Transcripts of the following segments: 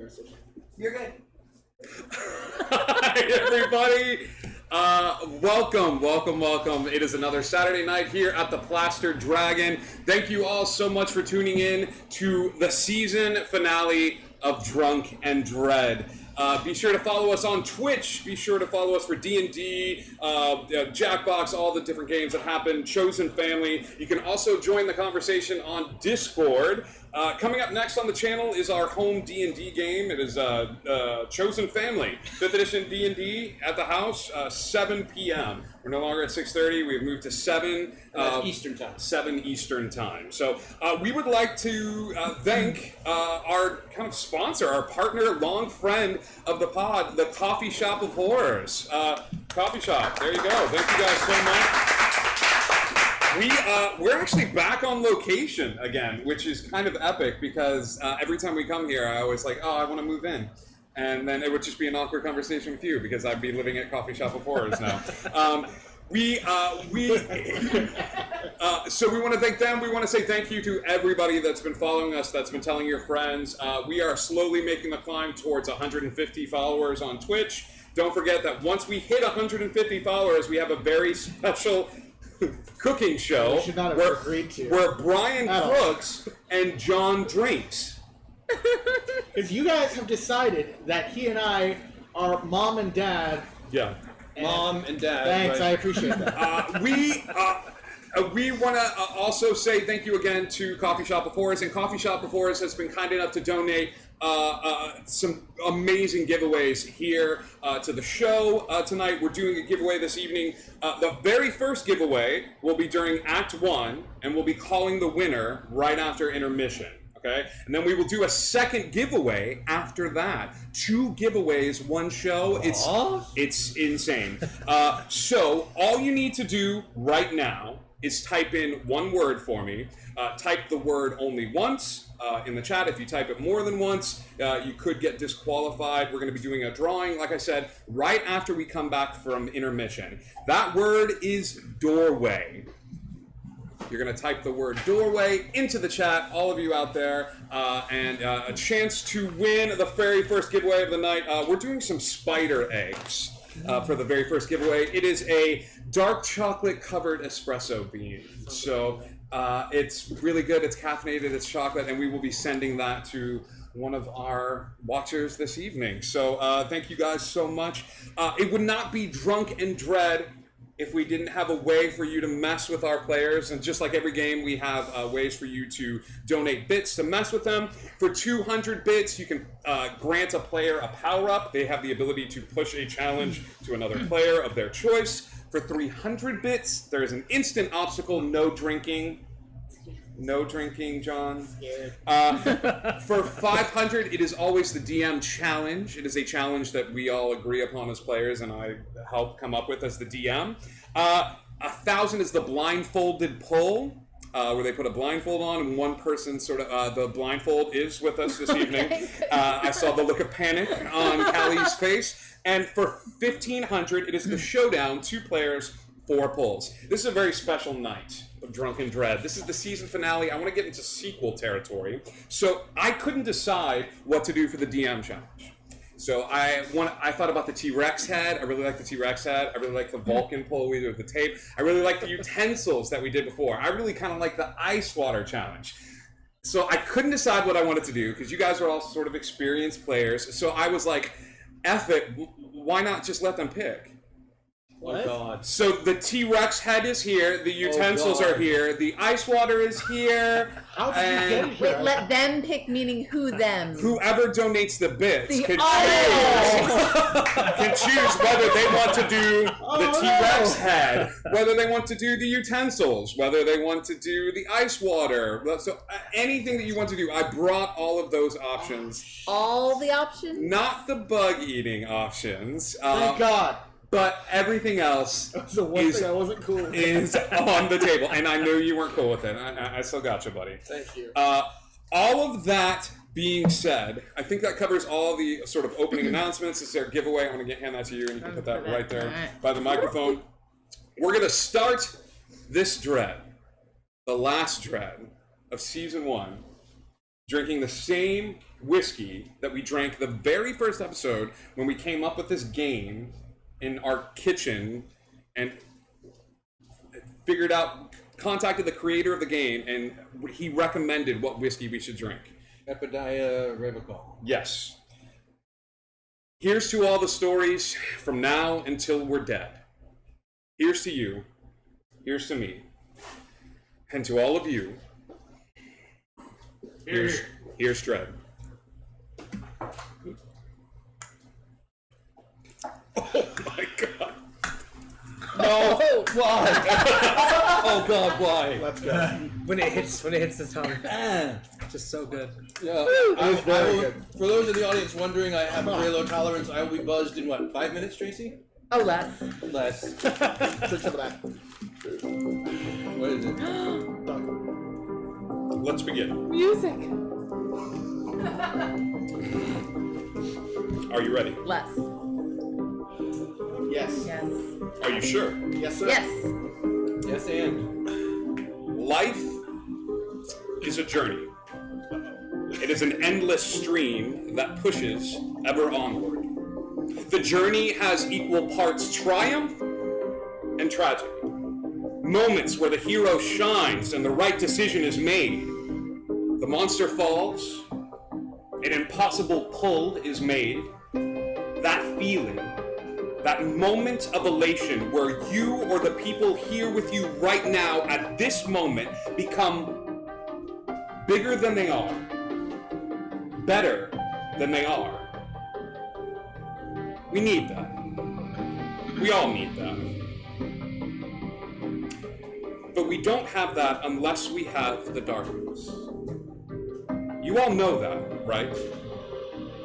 aggressive. You're good. Hi, everybody. Welcome. It is another Saturday night here at the Plastered Dragon. Thank you all so much for tuning in to the season finale of Drunk and Dread. Be sure to follow us on Twitch. Be sure to follow us for D&D, Jackbox, all the different games that happen, Chosen Family. You can also join the conversation on Discord. Coming up next on the channel is our home D&D game. It is Chosen Family, 5th edition D&D at the house, 7 p.m. We're no longer at 6:30. We have moved to 7 Eastern time. 7 Eastern time. So we would like to thank our kind of sponsor, our partner, long friend of the pod, the Coffee Shop of Horrors. Coffee Shop, there you go. Thank you guys so much. We're actually back on location again, which is kind of epic because every time we come here, I always like, I want to move in. And then it would just be an awkward conversation with you because I'd be living at Coffee Shop of Horrors now. So we want to thank them. We want to say thank you to everybody that's been following us, that's been telling your friends. We are slowly making the climb towards 150 followers on Twitch. Don't forget that once we hit 150 followers, we have a very special cooking show where Brian cooks and John drinks. Because you guys have decided that he and I are mom and dad. Yeah. Mom and dad. Thanks, right? I appreciate that. We want to also say thank you again to Coffee Shop of Horrors, and Coffee Shop of Horrors has been kind enough to donate some amazing giveaways here to the show tonight. We're doing a giveaway this evening. The very first giveaway will be during Act 1, and we'll be calling the winner right after intermission. Okay, and then we will do a second giveaway after that. 2 giveaways, 1 show. It's insane. So all you need to do right now is type in 1 word for me. Type the word only once in the chat. If you type it more than once, you could get disqualified. We're going to be doing a drawing, like I said, right after we come back from intermission. That word is doorway. You're going to type the word doorway into the chat, all of you out there, and a chance to win the very first giveaway of the night. We're doing some spider eggs for the very first giveaway. It is a dark chocolate covered espresso bean. So it's really good. It's caffeinated, it's chocolate, and we will be sending that to one of our watchers this evening. So thank you guys so much. It would not be Drunk and Dread if we didn't have a way for you to mess with our players. And just like every game, we have ways for you to donate bits to mess with them. For 200 bits, you can grant a player a power-up. They have the ability to push a challenge to another player of their choice. For 300 bits, there is an instant obstacle, no drinking. No drinking, John. For 500, it is always the DM challenge. It is a challenge that we all agree upon as players, and I help come up with as the DM. 1,000 is the blindfolded pull, where they put a blindfold on, and one person sort of, the blindfold is with us this evening. I saw the look of panic on Callie's face. And for 1,500, it is the showdown, 2 players, 4 pulls. This is a very special night of Drunk and Dread. This is the season finale. I want to get into sequel territory. So I couldn't decide what to do for the DM challenge. So I thought about the T-Rex head. I really like the T-Rex head. I really like the Vulcan pull we did with the tape. I really like the utensils that we did before. I really kind of like the ice water challenge. So I couldn't decide what I wanted to do because you guys are all sort of experienced players. So I was like, F it, why not just let them pick? What? Oh God. So the T-Rex head is here, the utensils are here, the ice water is here. How did you get it here? Wait, let them pick, meaning who them? Whoever donates the bits The can audience! choose whether they want to do the T-Rex head, whether they want to do the utensils, whether they want to do the ice water. So anything that you want to do, I brought all of those options. All the options? Not the bug-eating options. Thank God. But everything else That was the one thing I wasn't cool with. is on the table. And I knew you weren't cool with it. I still got you, buddy. Thank you. All of that being said, I think that covers all the sort of opening announcements. This is our giveaway. I'm going to hand that to you, and you can put that right there by the microphone. We're going to start this dread, the last dread of Season 1, drinking the same whiskey that we drank the very first episode when we came up with this game in our kitchen and contacted the creator of the game, and he recommended what whiskey we should drink. Epidaya Revocol. Yes. Here's to all the stories from now until we're dead. Here's to you. Here's to me. And to all of you. Here's Dread. Oh my god. No, why? Oh god, why? Let's go. When it hits the tongue. Just so good. Yeah, was very good. For those in the audience wondering, I have a very low tolerance. I will be buzzed in what, 5 minutes, Tracy? Oh, less. Less. Drink some of that. What is it? Let's begin. Music. Are you ready? Less. Yes. Yes. Are you sure? Yes, sir. Yes. Yes, and. Life is a journey. It is an endless stream that pushes ever onward. The journey has equal parts triumph and tragedy. Moments where the hero shines and the right decision is made. The monster falls, an impossible pull is made. That feeling, that moment of elation where you or the people here with you right now at this moment become bigger than they are, better than they are. We need that. We all need that. But we don't have that unless we have the darkness. You all know that, right?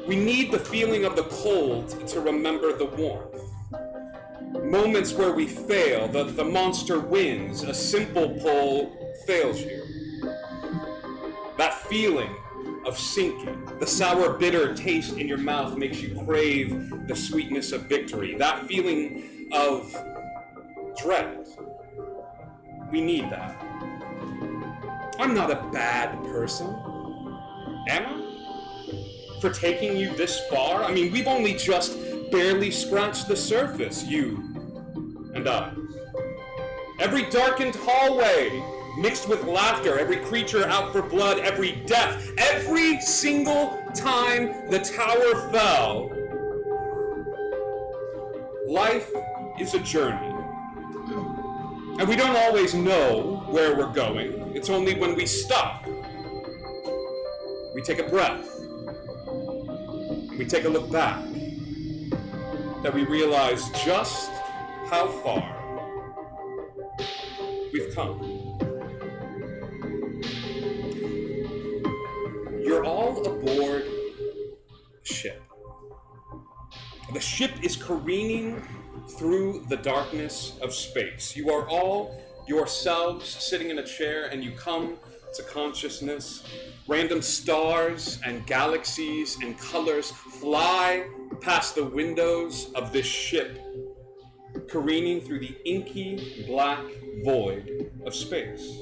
We need the feeling of the cold to remember the warmth. Moments where we fail, the monster wins, a simple pull fails you. That feeling of sinking, the sour, bitter taste in your mouth makes you crave the sweetness of victory. That feeling of dread. We need that. I'm not a bad person, am I? For taking you this far? I mean, we've only just barely scratched the surface, you and I. Every darkened hallway mixed with laughter, every creature out for blood, every death, every single time the tower fell. Life is a journey. And we don't always know where we're going. It's only when we stop, we take a breath, and we take a look back, that we realize just how far we've come. You're all aboard a ship. The ship is careening through the darkness of space. You are all yourselves sitting in a chair, and you come to consciousness. Random stars and galaxies and colors fly past the windows of this ship, careening through the inky black void of space.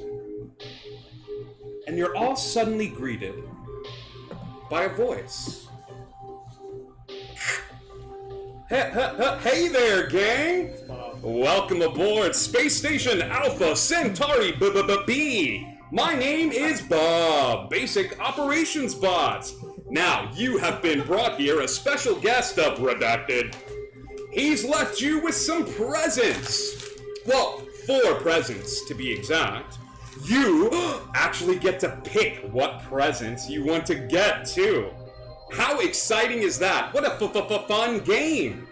And you're all suddenly greeted by a voice. Hey there, gang! Welcome aboard Space Station Alpha Centauri B. My name is Bob, Basic Operations Bot. Now, you have been brought here as special guest of Redacted. He's left you with some presents. Well, 4 presents to be exact. You actually get to pick what presents you want to get, too. How exciting is that? What a fun game!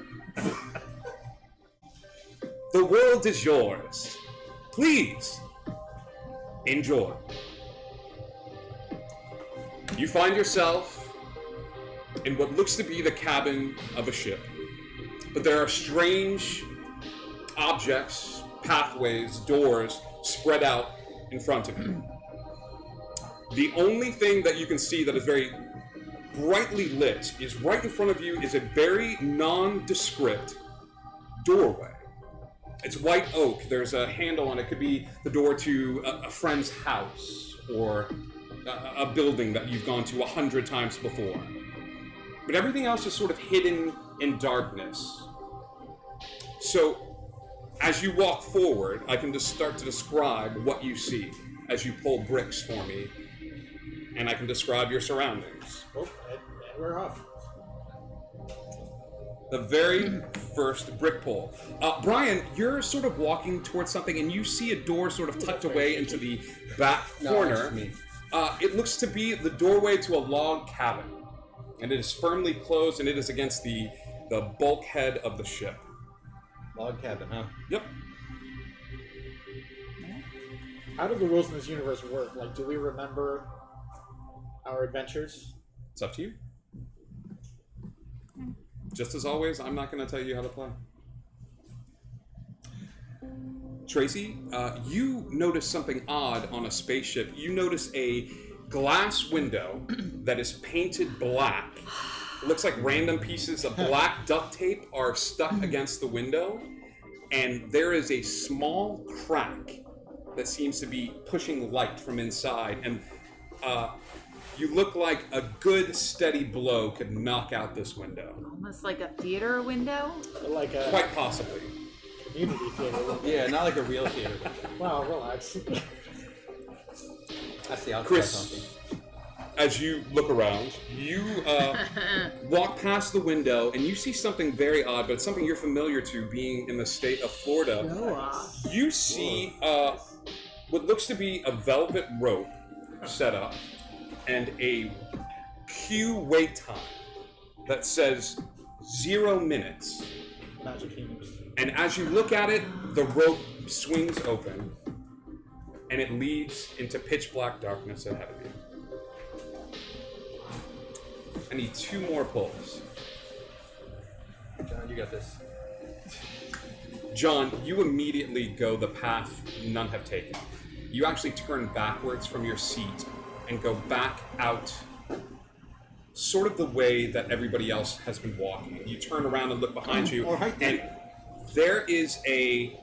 The world is yours. Please, enjoy. You find yourself in what looks to be the cabin of a ship. But there are strange objects, pathways, doors spread out in front of you. The only thing that you can see that is very brightly lit is right in front of you is a very nondescript doorway. It's white oak. There's a handle on it. It could be the door to a friend's house or a building that you've gone to 100 times before. But everything else is sort of hidden in darkness. So, as you walk forward, I can just start to describe what you see as you pull bricks for me, and I can describe your surroundings. Oh, and we're off. The very first brick pull. Brian, you're sort of walking towards something, and you see a door sort of tucked away into the back corner. It looks to be the doorway to a log cabin, and it is firmly closed, and it is against the bulkhead of the ship. Log cabin, huh? Yep. How do the rules in this universe work? Like, do we remember our adventures? It's up to you. Just as always, I'm not going to tell you how to play. Tracy, you notice something odd on a spaceship. You notice a glass window that is painted black. It looks like random pieces of black duct tape are stuck against the window, and there is a small crack that seems to be pushing light from inside, and you look like a good steady blow could knock out this window. Almost like a theater window. Like a Quite possibly. community theater. Yeah, not like a real theater. Wow, relax. That's the outside Chris, talking. as you look around, you walk past the window and you see something very odd, but it's something you're familiar to being in the state of Florida. You see what looks to be a velvet rope set up and a queue wait time that says 0 minutes. Magic humans. And as you look at it, the rope swings open and it leads into pitch black darkness ahead of you. I need 2 more pulls. John, you got this. John, you immediately go the path none have taken. You actually turn backwards from your seat and go back out sort of the way that everybody else has been walking. You turn around and look behind you, All right, then. and there is a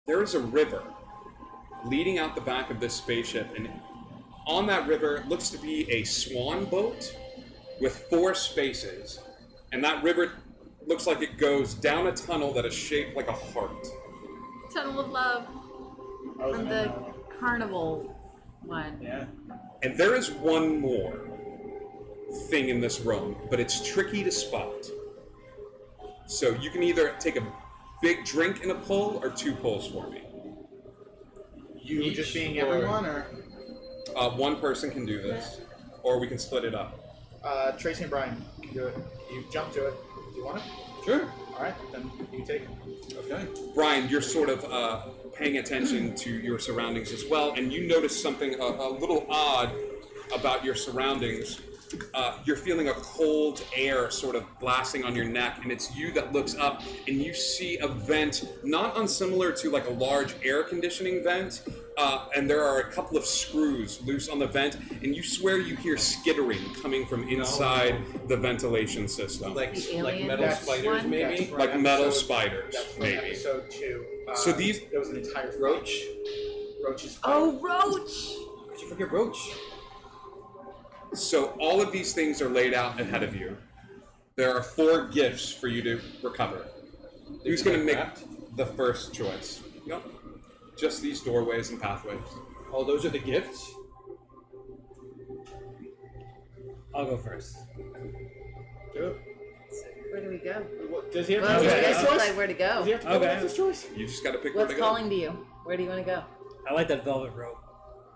river leading out the back of this spaceship, and on that river looks to be a swan boat with 4 spaces, and that river looks like it goes down a tunnel that is shaped like a heart. Tunnel of Love I was from in the a- carnival one. Yeah. And there is one more thing in this room, but it's tricky to spot. So you can either take a big drink and a pull, or 2 pulls for me. You Each just being or- everyone, or One person can do this, or we can split it up. Tracy and Brian can do it. You jump to it. Do you want it? Sure. All right, then you take it. Okay. Brian, you're sort of paying attention to your surroundings as well, and you notice something a little odd about your surroundings. You're feeling a cold air sort of blasting on your neck, and it's you that looks up, and you see a vent, not unsimilar to like a large air conditioning vent, and there are a couple of screws loose on the vent, and you swear you hear skittering coming from inside the ventilation system. Like The like alien metal That's spiders, one? maybe. That's Like metal episode- spiders, That's from maybe. episode 2. So these- There was an entire Roach. Roach's fight. Oh, Roach! Did you forget Roach? So all of these things are laid out ahead of you. There are 4 gifts for you to recover. Who's going to make the first choice? Yep. Just these doorways and pathways. Oh, those are the gifts? I'll go first. Do it. Where do we go? What, does he have Well, to we make Okay. his gotta choice? decide where to Does he go. have to Okay. make his choice? You just got to pick where What's to go. calling to you? Where do you want to go? I like that velvet rope.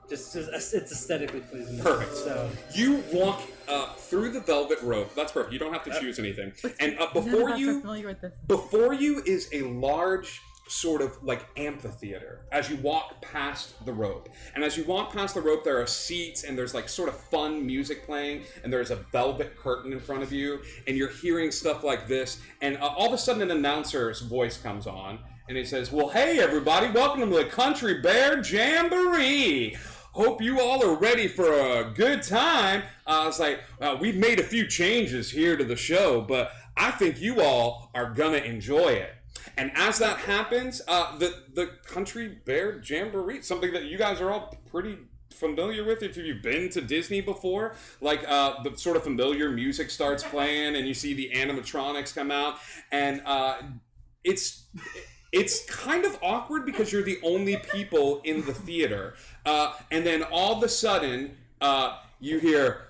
Just it's aesthetically pleasing. Perfect. So You walk through the velvet rope. That's perfect. You don't have to choose anything. And None of before us are you familiar with this. Before you is a large sort of like amphitheater as you walk past the rope. And as you walk past the rope, there are seats and there's like sort of fun music playing, and there's a velvet curtain in front of you, and you're hearing stuff like this. And all of a sudden, an announcer's voice comes on, and he says, "Well, hey everybody, welcome to the Country Bear Jamboree. Hope you all are ready for a good time." I was like, we've made a few changes here to the show, but I think you all are gonna enjoy it. And as that happens, the Country Bear Jamboree, something that you guys are all pretty familiar with if you've been to Disney before. Like the sort of familiar music starts playing, and you see the animatronics come out, and it's kind of awkward because you're the only people in the theater, and then all of a sudden you hear.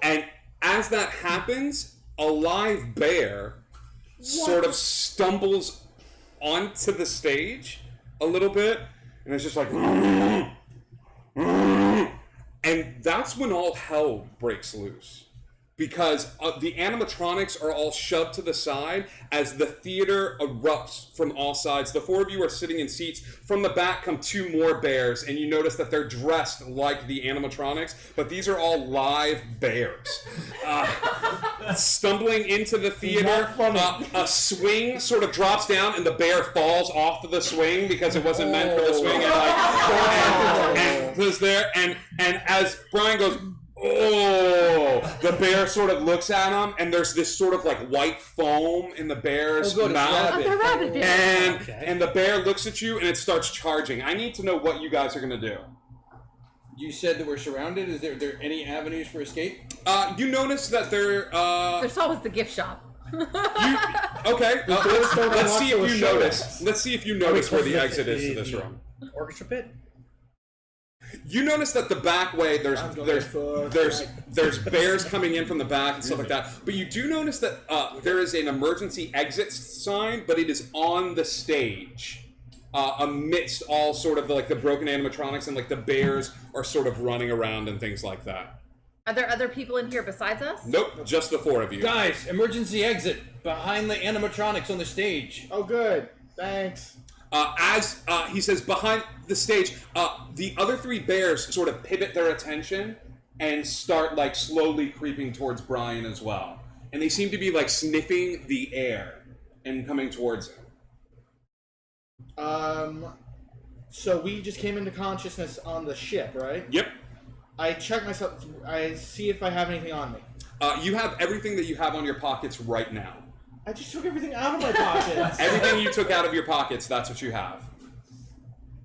And as that happens, a live bear sort of stumbles onto the stage a little bit, and it's just like, and that's when all hell breaks loose. Because the animatronics are all shoved to the side as the theater erupts from all sides. The four of you are sitting in seats. From the back come two more bears, and you notice that they're dressed like the animatronics, but these are all live bears. Stumbling into the theater, a swing sort of drops down, and the bear falls off of the swing because it wasn't meant for the swing, and was there. And as Brian goes, oh, the bear sort of looks at him, and there's this sort of like white foam in the bear's mouth. Oh, they're rabbit bears. And the bear looks at you, and it starts charging. I need to know what you guys are going to do. You said that we're surrounded. Is there any avenues for escape? You notice that there... There's always the gift shop. Okay, let's see if you notice. Let's see if you notice where the exit is to this room. Orchestra pit. You notice that the back way there's bears coming in from the back and stuff like that. But you do notice that there is an emergency exit sign, but it is on the stage, amidst all sort of like the broken animatronics, and like the bears are sort of running around and things like that. Are there other people in here besides us? Nope, just the four of you. Guys, emergency exit behind the animatronics on the stage. Oh, good. Thanks. As he says, behind the stage, the other three bears sort of pivot their attention and start like slowly creeping towards Brian as well. And they seem to be like sniffing the air and coming towards him. So we just came into consciousness on the ship, right? Yep. I check myself. I see if I have anything on me. You have everything that you have on your pockets right now. I just took everything out of my pockets. Everything you took out of your pockets, that's what you have.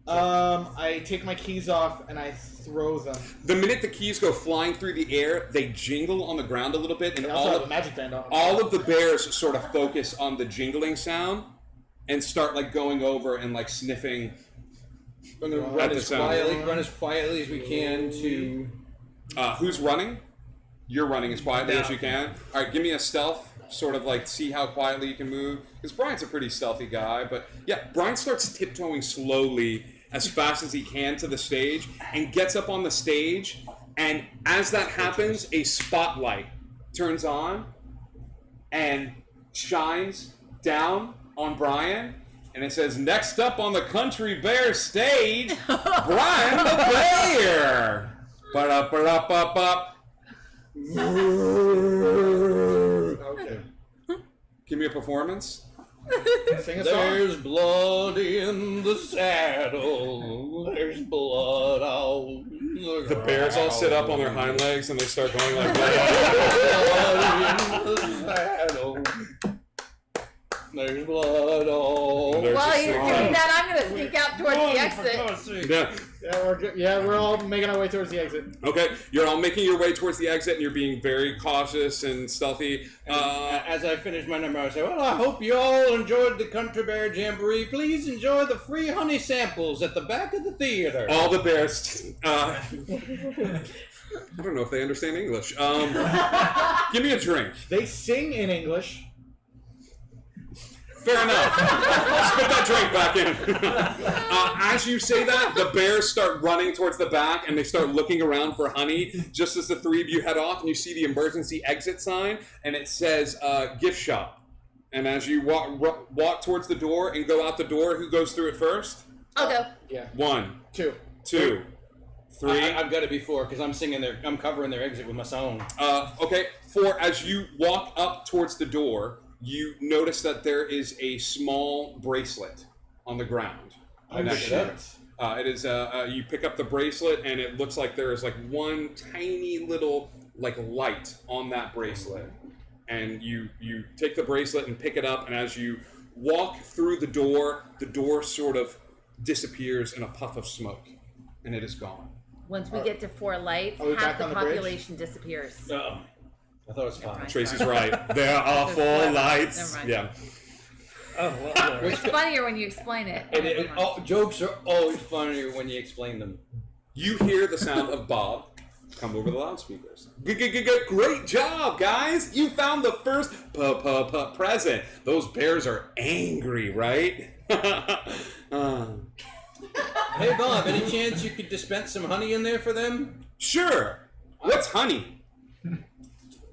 I take my keys off and I throw them. The minute the keys go flying through the air, they jingle on the ground a little bit, and I also have a magic band on. all of the bears sort of focus on the jingling sound and start like going over and like sniffing. I'm going to run as quietly as we can to... Who's running? You're running as quietly as you can. All right, give me a stealth. Sort of like see how quietly you can move. Because Brian's a pretty stealthy guy. But yeah, Brian starts tiptoeing slowly as fast as he can to the stage and gets up on the stage. And as that happens, a spotlight turns on and shines down on Brian. And it says, next up on the Country Bear stage, Brian the Bear. Ba-da-ba-da-ba-ba. Okay. Give me a performance. Sing a song. There's blood in the saddle. There's blood all The bears all sit up on their hind legs and they start going like blood in the saddle. There's blood all. There's While a you're song. doing that, I'm going to sneak out towards the exit. Yeah. Yeah, we're all making our way towards the exit. Okay, you're all making your way towards the exit and you're being very cautious and stealthy. As I finish my number, I say, well, I hope you all enjoyed the Country Bear Jamboree. Please enjoy the free honey samples at the back of the theater. All the bears. I don't know if they understand English. Give me a drink. They sing in English. Fair enough. Spit that drink back in. As you say that, the bears start running towards the back and they start looking around for honey just as the three of you head off, and you see the emergency exit sign and it says gift shop. And as you walk towards the door and go out the door, who goes through it first? I'll go. Yeah. 1, 2, 2, 3. I've got it before because I'm covering their exit with my song. Okay. 4, as you walk up towards the door, you notice that there is a small bracelet on the ground. Next to it. It is. You pick up the bracelet, and it looks like there is like one tiny little like light on that bracelet. And you take the bracelet and pick it up, and as you walk through the door sort of disappears in a puff of smoke, and it is gone. Once we get to 4 lights, Are we half back the on the bridge? population disappears. Uh-oh. I thought it was fine. Right. Tracy's right. There are There's 4 4 lights. Never mind. Yeah. Oh, well, It's funnier when you explain it. Jokes are always funnier when you explain them. You hear the sound of Bob come over the loudspeakers. Great job, guys! You found the first present. Those bears are angry, right? Hey, Bob, any chance you could dispense some honey in there for them? Sure. What's honey?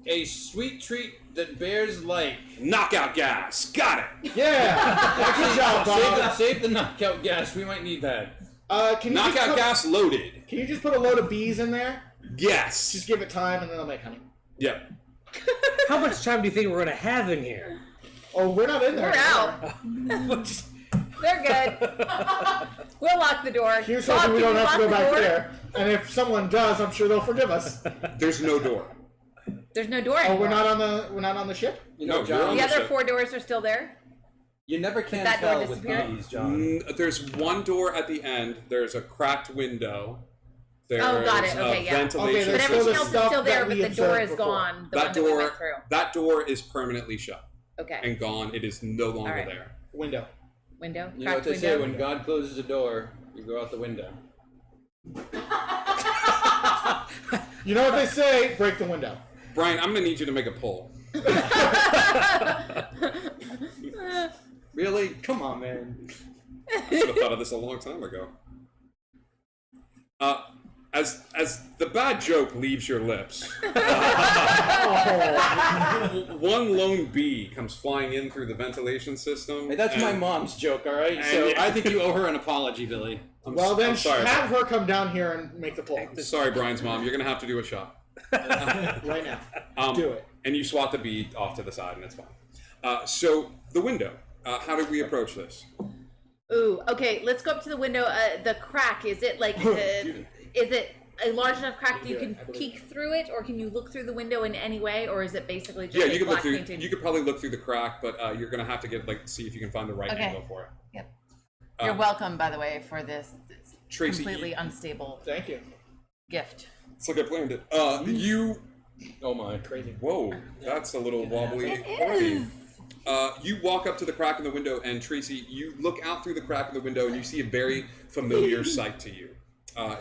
A sweet treat that bears like. Knockout gas. Got it. Yeah. Good job, Bob. Save the knockout gas. We might need that. Can you just Knockout put, gas loaded. Can you just put a load of bees in there? Yes. Just give it time, and then they'll make honey. Yep. how much time do you think we're gonna have in here? Oh, we're not in there. We're out. They're good. We'll lock the door. Here's Bob, hoping we can don't you have to lock go the back door? there. And if someone does, I'm sure they'll forgive us. There's no door. There's no door Oh, anymore. we're not on the ship. You know, No, you're on John, The other ship. 4 doors are still there? you never can That door tell with disappeared? bees, John. There's one door at the end. There's a cracked window. There's got it. a Okay, yeah. ventilation Okay, But there's system. everything the else is stuff still there, that but we the door observed is before. gone. The That one that we door, went through. that door is permanently shut Okay. and gone. It is no longer Alright. there. Window. Window? You know what Cracked they say, window? when God closes a door, you go out the window. You know what they say? Break the window. Brian, I'm gonna need you to make a poll. Really? Come on, man. I should have thought of this a long time ago. As the bad joke leaves your lips, one lone bee comes flying in through the ventilation system. Hey, that's and- my mom's joke, all right? So and- I think you owe her an apology, Billy. Well, then I'm sorry. have her come down here and make the poll. Sorry, Brian's mom. You're gonna have to do a shot. Right now. Do it. And you swat the bee off to the side, and it's fine. So the window. How did we approach this? Ooh, okay, let's go up to the window. The crack, is it like, is it a large enough crack that you can peek through it, or can you look through the window in any way, or is it basically just Yeah, a you could look black through. painting? You could probably look through the crack, but you're gonna have to see if you can find the right Okay. angle for it. Yep. You're welcome, by the way, for this Tracy, completely unstable Thank you. gift. It's like I planned it. You. Oh my. Crazy. Whoa, that's a little wobbly. It already. is. You walk up to the crack in the window, and Tracy, you look out through the crack in the window, and you see a very familiar sight to you.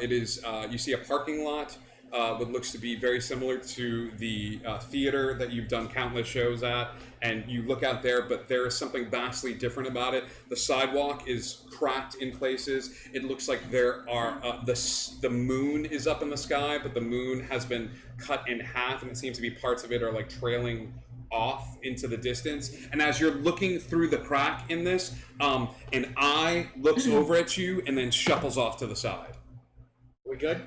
It is you see a parking lot. What looks to be very similar to the theater that you've done countless shows at, and you look out there, but there is something vastly different about it. The sidewalk is cracked in places. It looks like there are the moon is up in the sky, but the moon has been cut in half, and it seems to be parts of it are like trailing off into the distance. And as you're looking through the crack in this, an eye looks over at you and then shuffles off to the side. We good?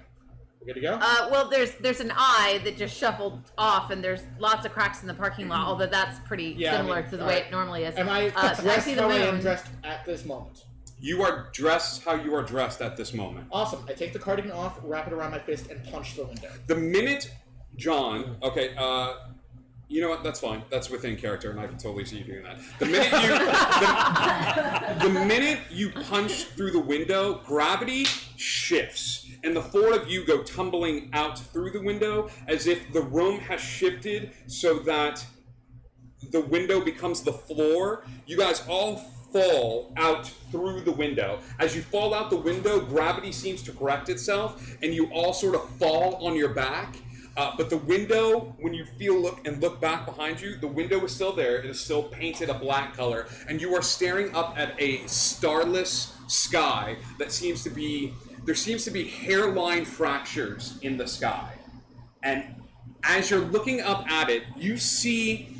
We good to go? Well, there's an eye that just shuffled off, and there's lots of cracks in the parking lot, although that's pretty Yeah, I similar mean, to the all way right. it normally is. Am I I dressed see the how I am moon. dressed at this moment? You are dressed how you are dressed at this moment. Awesome. I take the cardigan off, wrap it around my fist, and punch the window. The minute John, okay, you know what? That's fine. That's within character, and I can totally see you doing that. The minute you punch through the window, gravity shifts, and the 4 of you go tumbling out through the window as if the room has shifted so that the window becomes the floor. You guys all fall out through the window. As you fall out the window, gravity seems to correct itself, and you all sort of fall on your back. But the window, when you look back behind you, the window is still there. It is still painted a black color, and you are staring up at a starless sky that seems to be hairline fractures in the sky. And as you're looking up at it, you see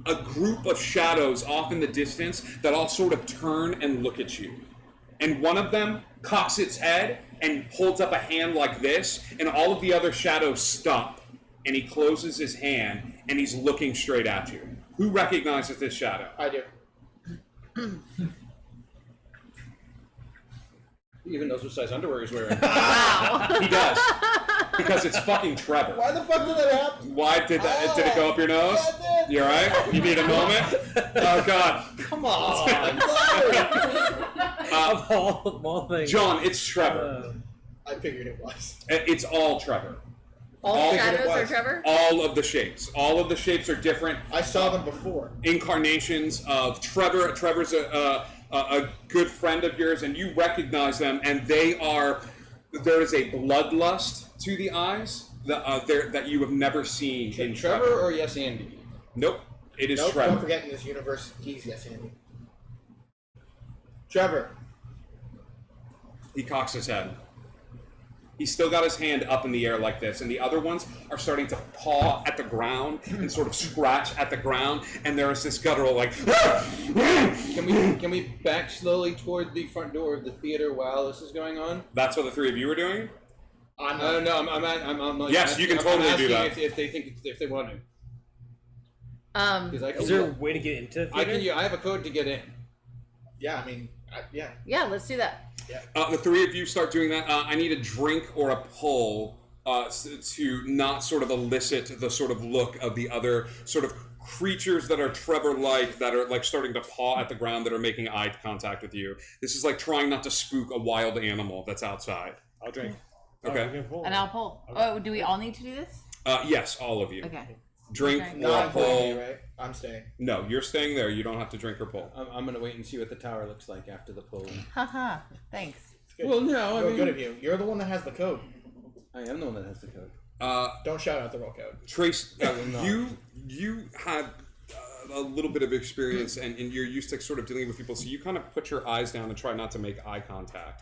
a group of shadows off in the distance that all sort of turn and look at you. And one of them cocks its head and holds up a hand like this, and all of the other shadows stop. And he closes his hand, and he's looking straight at you. Who recognizes this shadow? I do. He even knows what size underwear he's wearing. He does. Because it's fucking Trevor. Why the fuck did that happen? Why did that? Did it go up your nose? Yeah, You all right? You need a moment? Oh, God. Come on. Of all things. John, it's Trevor. I figured it was. It's all Trevor. All figured it shadows are was. Trevor? All of the shapes. All of the shapes are different I saw them before. incarnations of Trevor. Trevor's a good friend of yours, and you recognize them, and they are... There is a bloodlust to the eyes that you have never seen in Trevor or Yes Andy? Nope. It is Nope, Trevor. don't forget in this universe, he's Yes Andy. Trevor. He cocks his head. He's still got his hand up in the air like this, and the other ones are starting to paw at the ground and sort of scratch at the ground, and there is this guttural like... Can we back slowly toward the front door of the theater while this is going on? That's what the three of you are doing? I'm I'm Yes, you can totally asking do that. If they think if they want to. Because I can. Is there a way to get into the I theater? can. I have a code to get in. Yeah, I mean, yeah. Yeah, let's do that. The three of you start doing that. I need a drink or a pull to not sort of elicit the sort of look of the other sort of creatures that are Trevor-like, that are like starting to paw at the ground, that are making eye contact with you. This is like trying not to spook a wild animal that's outside. I'll drink. Okay. And I'll pull. Oh, do we all need to do this? Yes, all of you. Okay. Drink Okay. or No, I'm pull. pulling, right? I'm staying. No, you're staying there. You don't have to drink or pull. I'm gonna wait and see what the tower looks like after the pull. Haha. Thanks. It's good. Well, no, I Real mean, good of you. You're the one that has the code. I am the one that has the code. Don't shout out the real code. Trace, not. you had a little bit of experience, and you're used to sort of dealing with people, so you kind of put your eyes down and try not to make eye contact.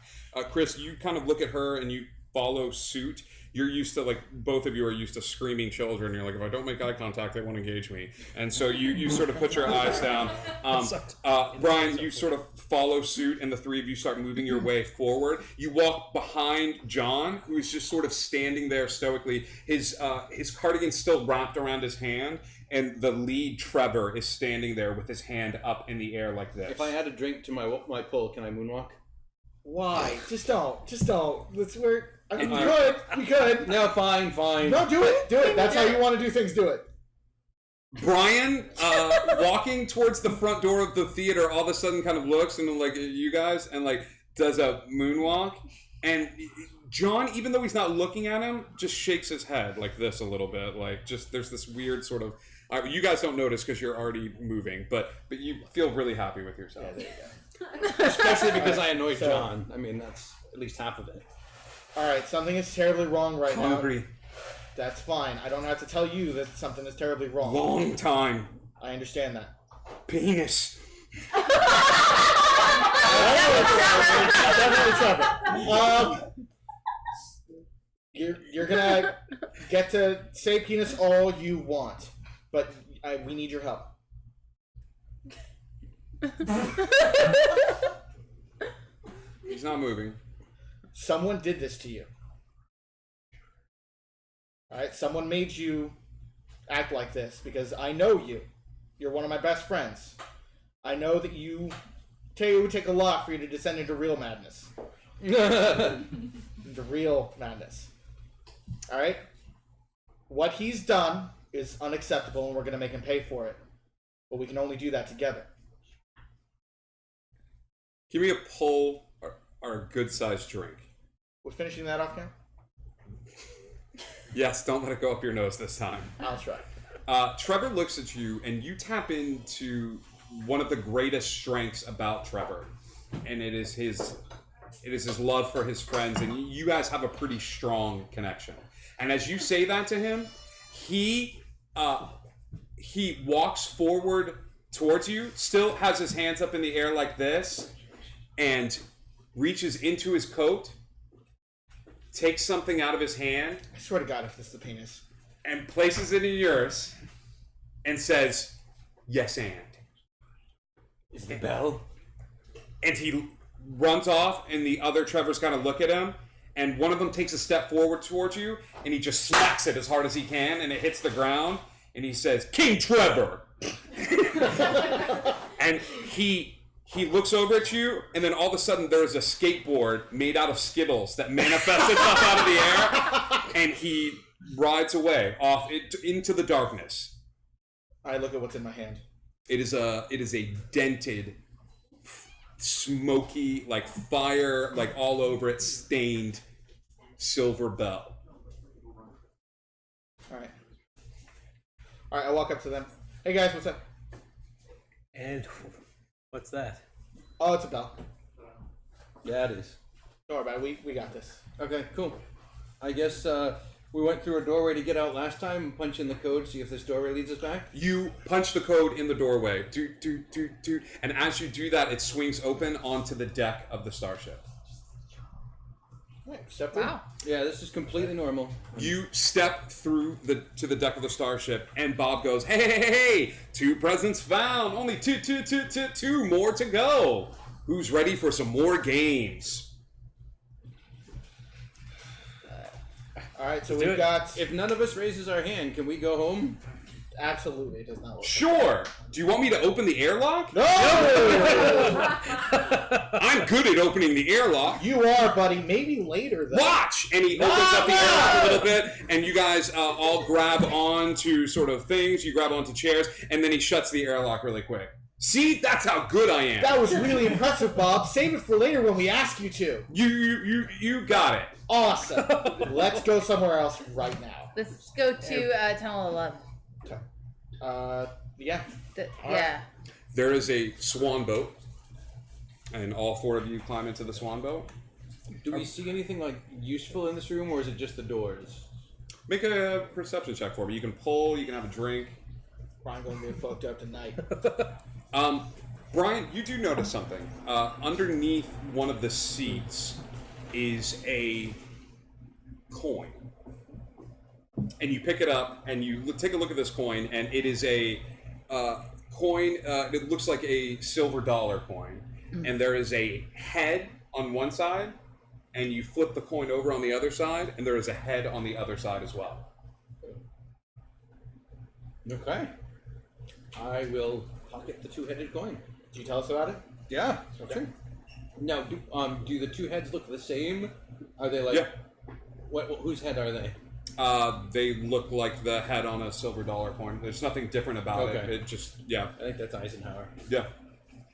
Chris, you kind of look at her and you follow suit. You're used to, like, both of you are used to screaming children. You're like, if I don't make eye contact, they won't engage me. And so you sort of put your eyes down. Brian, you sort of follow suit, and the three of you start moving your way forward. You walk behind John, who is just sort of standing there stoically. His cardigan's still wrapped around his hand, and the lead Trevor is standing there with his hand up in the air like this. If I add a drink to my pull, can I moonwalk? Why? Just don't. Let's work. I mean, Uh, we could. No, fine. No, do it. That's how you want to do things. Do it. Brian, walking towards the front door of the theater, all of a sudden kind of looks and like you guys and like does a moonwalk. And John, even though he's not looking at him, just shakes his head like this a little bit. Like just there's this weird sort of. You guys don't notice because you're already moving, but you feel really happy with yourself. There you go. Especially because I annoyed So- John. I mean, that's at least half of it. All right, something is terribly wrong right now. Hungry. That's fine. I don't have to tell you that something is terribly wrong. Long time. I understand that. Penis. Definitely Trevor. You're gonna get to say penis all you want, but we need your help. He's not moving. Someone did this to you. All right, someone made you act like this because I know you. You're one of my best friends. I know that it would take a lot for you to descend into real madness. Into real madness. All right? What he's done is unacceptable, and we're going to make him pay for it. But we can only do that together. Give me a pull or a good-sized drink. We're finishing that off, Cam? Yes, don't let it go up your nose this time. I'll try. Trevor looks at you, and you tap into one of the greatest strengths about Trevor, and it is his love for his friends, and you guys have a pretty strong connection. And as you say that to him, he walks forward towards you, still has his hands up in the air like this, and reaches into his coat, takes something out of his hand, I swear to God if this is the penis. and places it in yours, and says, "Yes, and." Is the bell? And he runs off, and the other Trevors kind of look at him, and one of them takes a step forward towards you, and he just smacks it as hard as he can, and it hits the ground, and he says, "King Trevor!" And he looks over at you, and then all of a sudden there's a skateboard made out of Skittles that manifests itself out of the air, and he rides away off into the darkness. I look at what's in my hand. It is a dented, smoky, like fire, like all over it, stained silver bell. All right. I walk up to them. Hey guys, what's up? And what's that? Oh, it's a bell. Yeah, it is. Don't worry about it. We got this. Okay, cool. I guess we went through a doorway to get out last time. Punch in the code, see if this doorway leads us back. You punch the code in the doorway, and as you do that, it swings open onto the deck of the starship. All right, step Wow. Yeah, this is completely normal. You step through to the deck of the starship, and Bob goes, "Hey, 2 presents found. Only two more to go. Who's ready for some more games?" All right, so Do we've it. got. If none of us raises our hand, can we go home? Absolutely, it does not work. Sure. Do you want me to open the airlock? No! I'm good at opening the airlock. You are, buddy. Maybe later, though. Watch! And he opens up the airlock a little bit, and you guys all grab onto sort of things. You grab onto chairs, and then he shuts the airlock really quick. See? That's how good I am. That was really impressive, Bob. Save it for later when we ask you to. You got it. Awesome. Let's go somewhere else right now. Let's go to Tunnel of Love. Yeah. Yeah. There is a swan boat, and all 4 of you climb into the swan boat. Do we see anything like useful in this room, or is it just the doors? Make a perception check for me. You can pull, you can have a drink. Brian gonna get fucked up tonight. Brian, you do notice something. Underneath one of the seats is a coin. And you pick it up, and you take a look at this coin, and it is a coin. It looks like a silver dollar coin. And there is a head on one side, and you flip the coin over on the other side, and there is a head on the other side as well. Okay. I will pocket the 2-headed coin. Did you tell us about it? Yeah. Okay. Sure. Now, do the 2 heads look the same? Are they like? Yeah. What? Whose head are they? They look like the head on a silver dollar coin. There's nothing different about it. Okay. It just, yeah. I think that's Eisenhower. Yeah.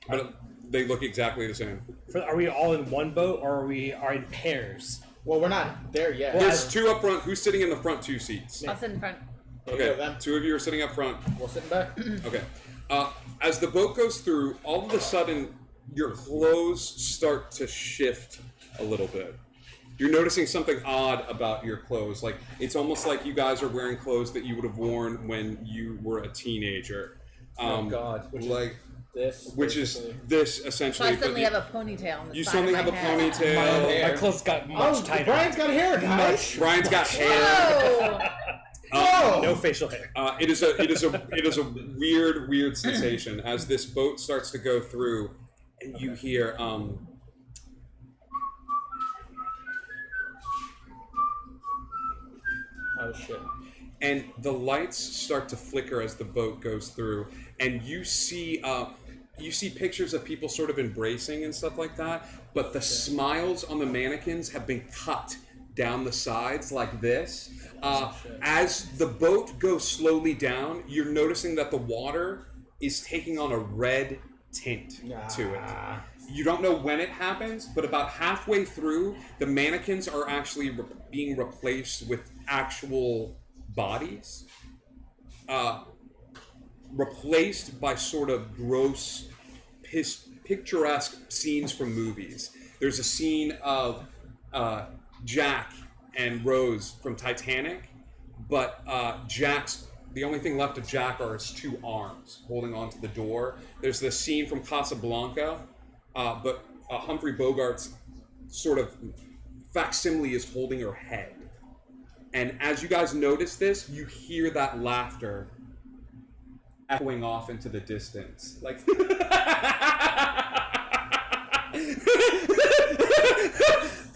But they look exactly the same. Are we all in one boat, or are we in pairs? Well, we're not there yet. There's 2 up front. Who's sitting in the front 2 seats? I'll sit in front. There you Okay, go, them. 2 of you are sitting up front. We're sitting back. Okay. As the boat goes through, all of a sudden, your clothes start to shift a little bit. You're noticing something odd about your clothes. Like, it's almost like you guys are wearing clothes that you would have worn when you were a teenager. Oh God. Which is this So essentially. I but suddenly the- have a ponytail on the You side suddenly of have a my head. ponytail. My clothes got much Oh, tighter. Brian's got hair, guys. Brian's got hair. Whoa! Oh! No facial hair. It is a weird sensation as this boat starts to go through, and you hear Oh shit. and the lights start to flicker as the boat goes through, and you see pictures of people sort of embracing and stuff like that, but the smiles on the mannequins have been cut down the sides like this. As the boat goes slowly down, you're noticing that the water is taking on a red tint to it. You don't know when it happens, but about halfway through, the mannequins are actually being replaced with actual bodies. Replaced by sort of gross, picturesque scenes from movies. There's a scene of Jack and Rose from Titanic, but the only thing left of Jack are his 2 arms holding onto the door. There's this scene from Casablanca, but Humphrey Bogart's sort of facsimile is holding her head. And as you guys notice this, you hear that laughter echoing off into the distance. Like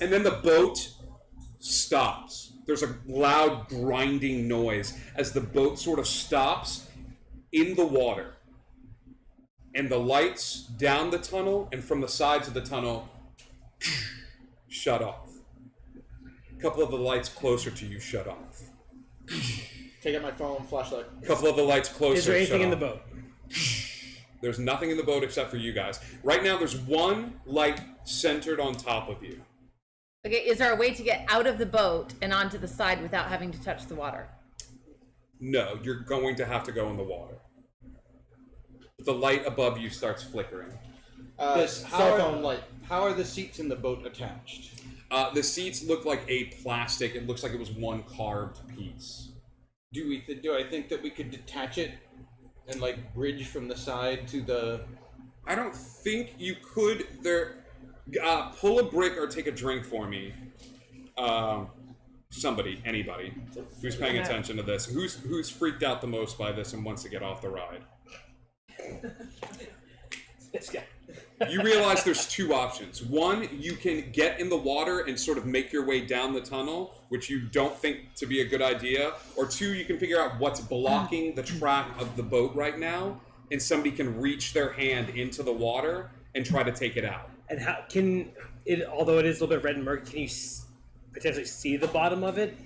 and then the boat stops. There's a loud grinding noise as the boat sort of stops in the water. And the lights down the tunnel and from the sides of the tunnel shut off. A couple of the lights closer to you shut off. take out my phone, flashlight. A couple of the lights closer. Is there anything in shut the off. boat? There's nothing in the boat except for you guys. Right now, there's one light centered on top of you. Okay, is there a way to get out of the boat and onto the side without having to touch the water? No, you're going to have to go in the water. The light above you starts flickering. Cell phone light. How are the seats in the boat attached? The seats look like a plastic. It looks like it was one carved piece. Do I think that we could detach it and like bridge from the side to the? I don't think you could. Pull a brick or take a drink for me. Somebody, anybody, who's paying attention to this, who's freaked out the most by this and wants to get off the ride. This guy. You realize there's two options. One, you can get in the water and sort of make your way down the tunnel, which you don't think to be a good idea. Or two, you can figure out what's blocking the track of the boat right now, and somebody can reach their hand into the water and try to take it out. And how can it? Although it is a little bit red and murky, can you potentially see the bottom of it?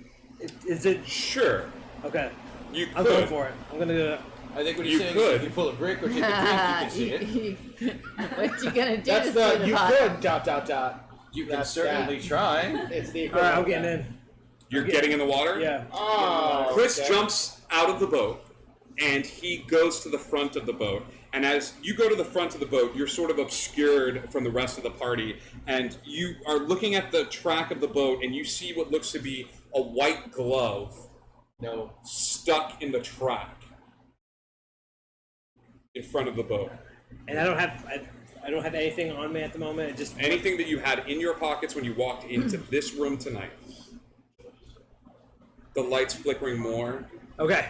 Is it? Sure. Okay. You could. I'm going for it. I'm gonna. I think what You he's saying could. is if you pull a brick or take a drink, you can see it. What you gonna do? That's to the see you bottom? could dot dot dot. You can That's certainly that. try. It's the All right, equivalent. I'm of getting that. in. You're getting in the water? Yeah. Oh, Chris okay. jumps out of the boat and he goes to the front of the boat. And as you go to the front of the boat, you're sort of obscured from the rest of the party. And you are looking at the track of the boat and you see what looks to be a white glove stuck in the track in front of the boat. And I don't have anything on me at the moment. It just Anything that you had in your pockets when you walked into this room tonight. The lights flickering more. Okay.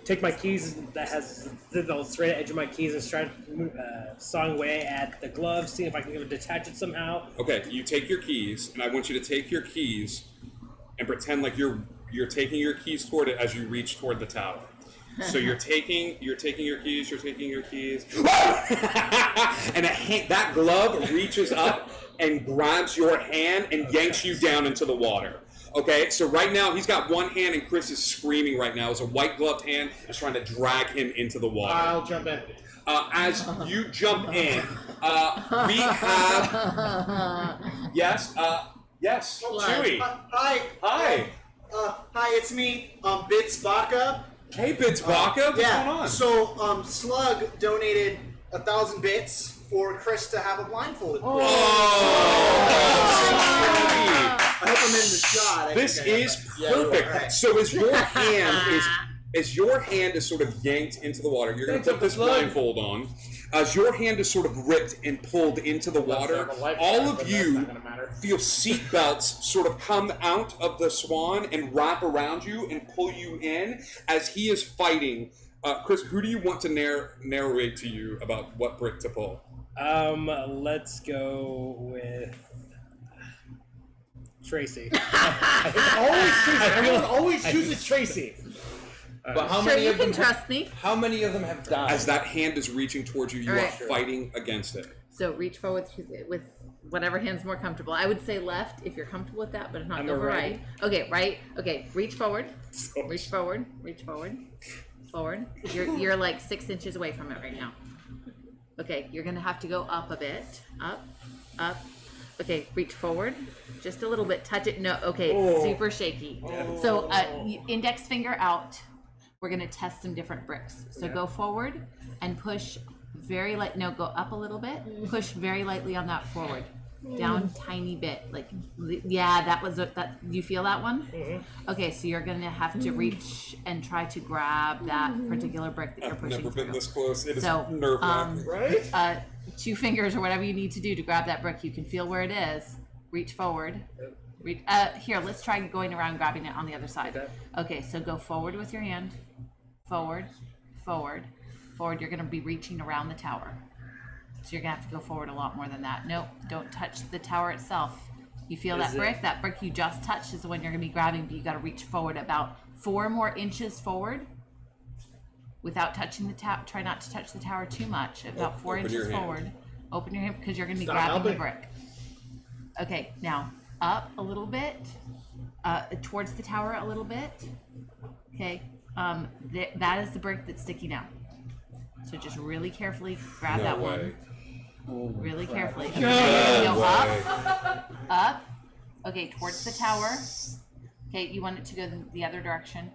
Take my keys that has the straight edge of my keys and start sawing away at the glove, see if I can detach it somehow. Okay, you take your keys, and I want you to take your keys and pretend like you're taking your keys toward it as you reach toward the tower. So you're taking your keys, and that glove reaches up and grabs your hand and yanks you down into the water. Okay, so right now he's got one hand and Chris is screaming right now as a white gloved hand is trying to drag him into the water. I'll jump in. As you jump in, we have yes, Chewy. Hi. Hi. Hi, it's me, Bits Baka. Hey, Bits Baka, what's Yeah. going on? So, Slug donated 1,000 bits for Chris to have a blindfolded. Oh, I hope I'm in the shot. I this think I am. is perfect. Alright. So as your hand is sort of yanked into the water, you're going to put this blindfold on. As your hand is sort of ripped and pulled into the water, all of you feel seat belts sort of come out of the swan and wrap around you and pull you in as he is fighting. Chris, who do you want to narrate to you about what brick to pull? Let's go with Tracy. Always Tracy. Everyone always chooses Tracy. But how Sure, many you of can them? trust me. How many of them have died? As that hand is reaching towards you, you All are right. fighting against it. So reach forward with whatever hand's more comfortable. I would say left if you're comfortable with that, but not I'm go a for right. right. Okay, right. Okay, reach forward. Reach forward. Reach forward. Forward. You're like 6 inches away from it right now. Okay, you're gonna have to go up a bit. Up. Okay, reach forward. Just a little bit. Touch it. No. Okay, it's super shaky. So index finger out. We're gonna test some different bricks. So go forward and push very light. No, go up a little bit. Push very lightly on that forward. Down tiny bit. Like, yeah, that was that. You feel that one? Okay, so you're gonna have to reach and try to grab that particular brick that you're I've pushing never been through. this close. It is So, nerve-wracking. Right? 2 fingers or whatever you need to do to grab that brick. You can feel where it is. Reach forward. Here, let's try going around grabbing it on the other side. Okay, so go forward with your hand. Forward. You're going to be reaching around the tower. So you're going to have to go forward a lot more than that. Nope, don't touch the tower itself. You feel that brick? That brick you just touched is the one you're going to be grabbing, but you got to reach forward about 4 more inches forward without touching the tower. Try not to touch the tower too much. About 4 Open your inches hand. forward. Open your hand because you're going to be Stop grabbing the helping. brick. Okay, now up a little bit, towards the tower a little bit. Okay, that is the brick that's sticking out. So just really carefully grab that one. Really carefully. Okay, go up. Okay, towards the tower. Okay, you want it to go the other direction.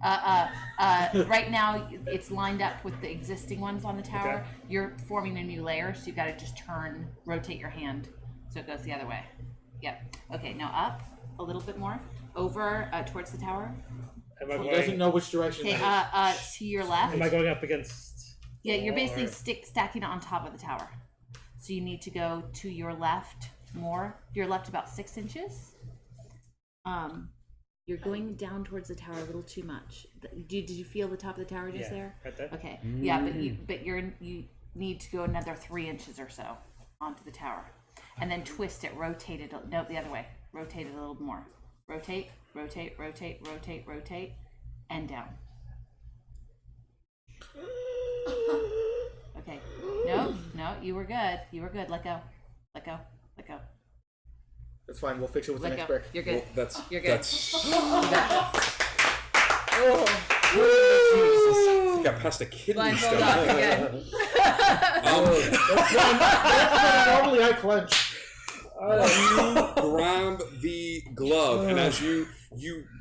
Right now it's lined up with the existing ones on the tower. Okay. You're forming a new layer, so you got to just rotate your hand so it goes the other way. Yep. Okay, now up a little bit more. Over towards the tower. Am I He doesn't going? know which direction. Okay, that is. to your left. Am I going up against? Yeah, you're basically Or- stacking it on top of the tower. So you need to go to your left more. Your left about 6 inches. You're going down towards the tower a little too much. Did you feel the top of the tower just Yeah, there? right there. Okay. Yeah, but you need to go another 3 inches or so onto the tower, and then twist it, rotate it. No, the other way. Rotate it a little more. Rotate, rotate, rotate, rotate, rotate, and down. Okay. No, you were good. You were good. Let go. Let go. Let go. That's fine. We'll fix it with the Let next go. brick. You're good. That's You're good. That's You got I think I passed a kidney blindfold stone. off again. Normally I clench. You grab the glove, and as you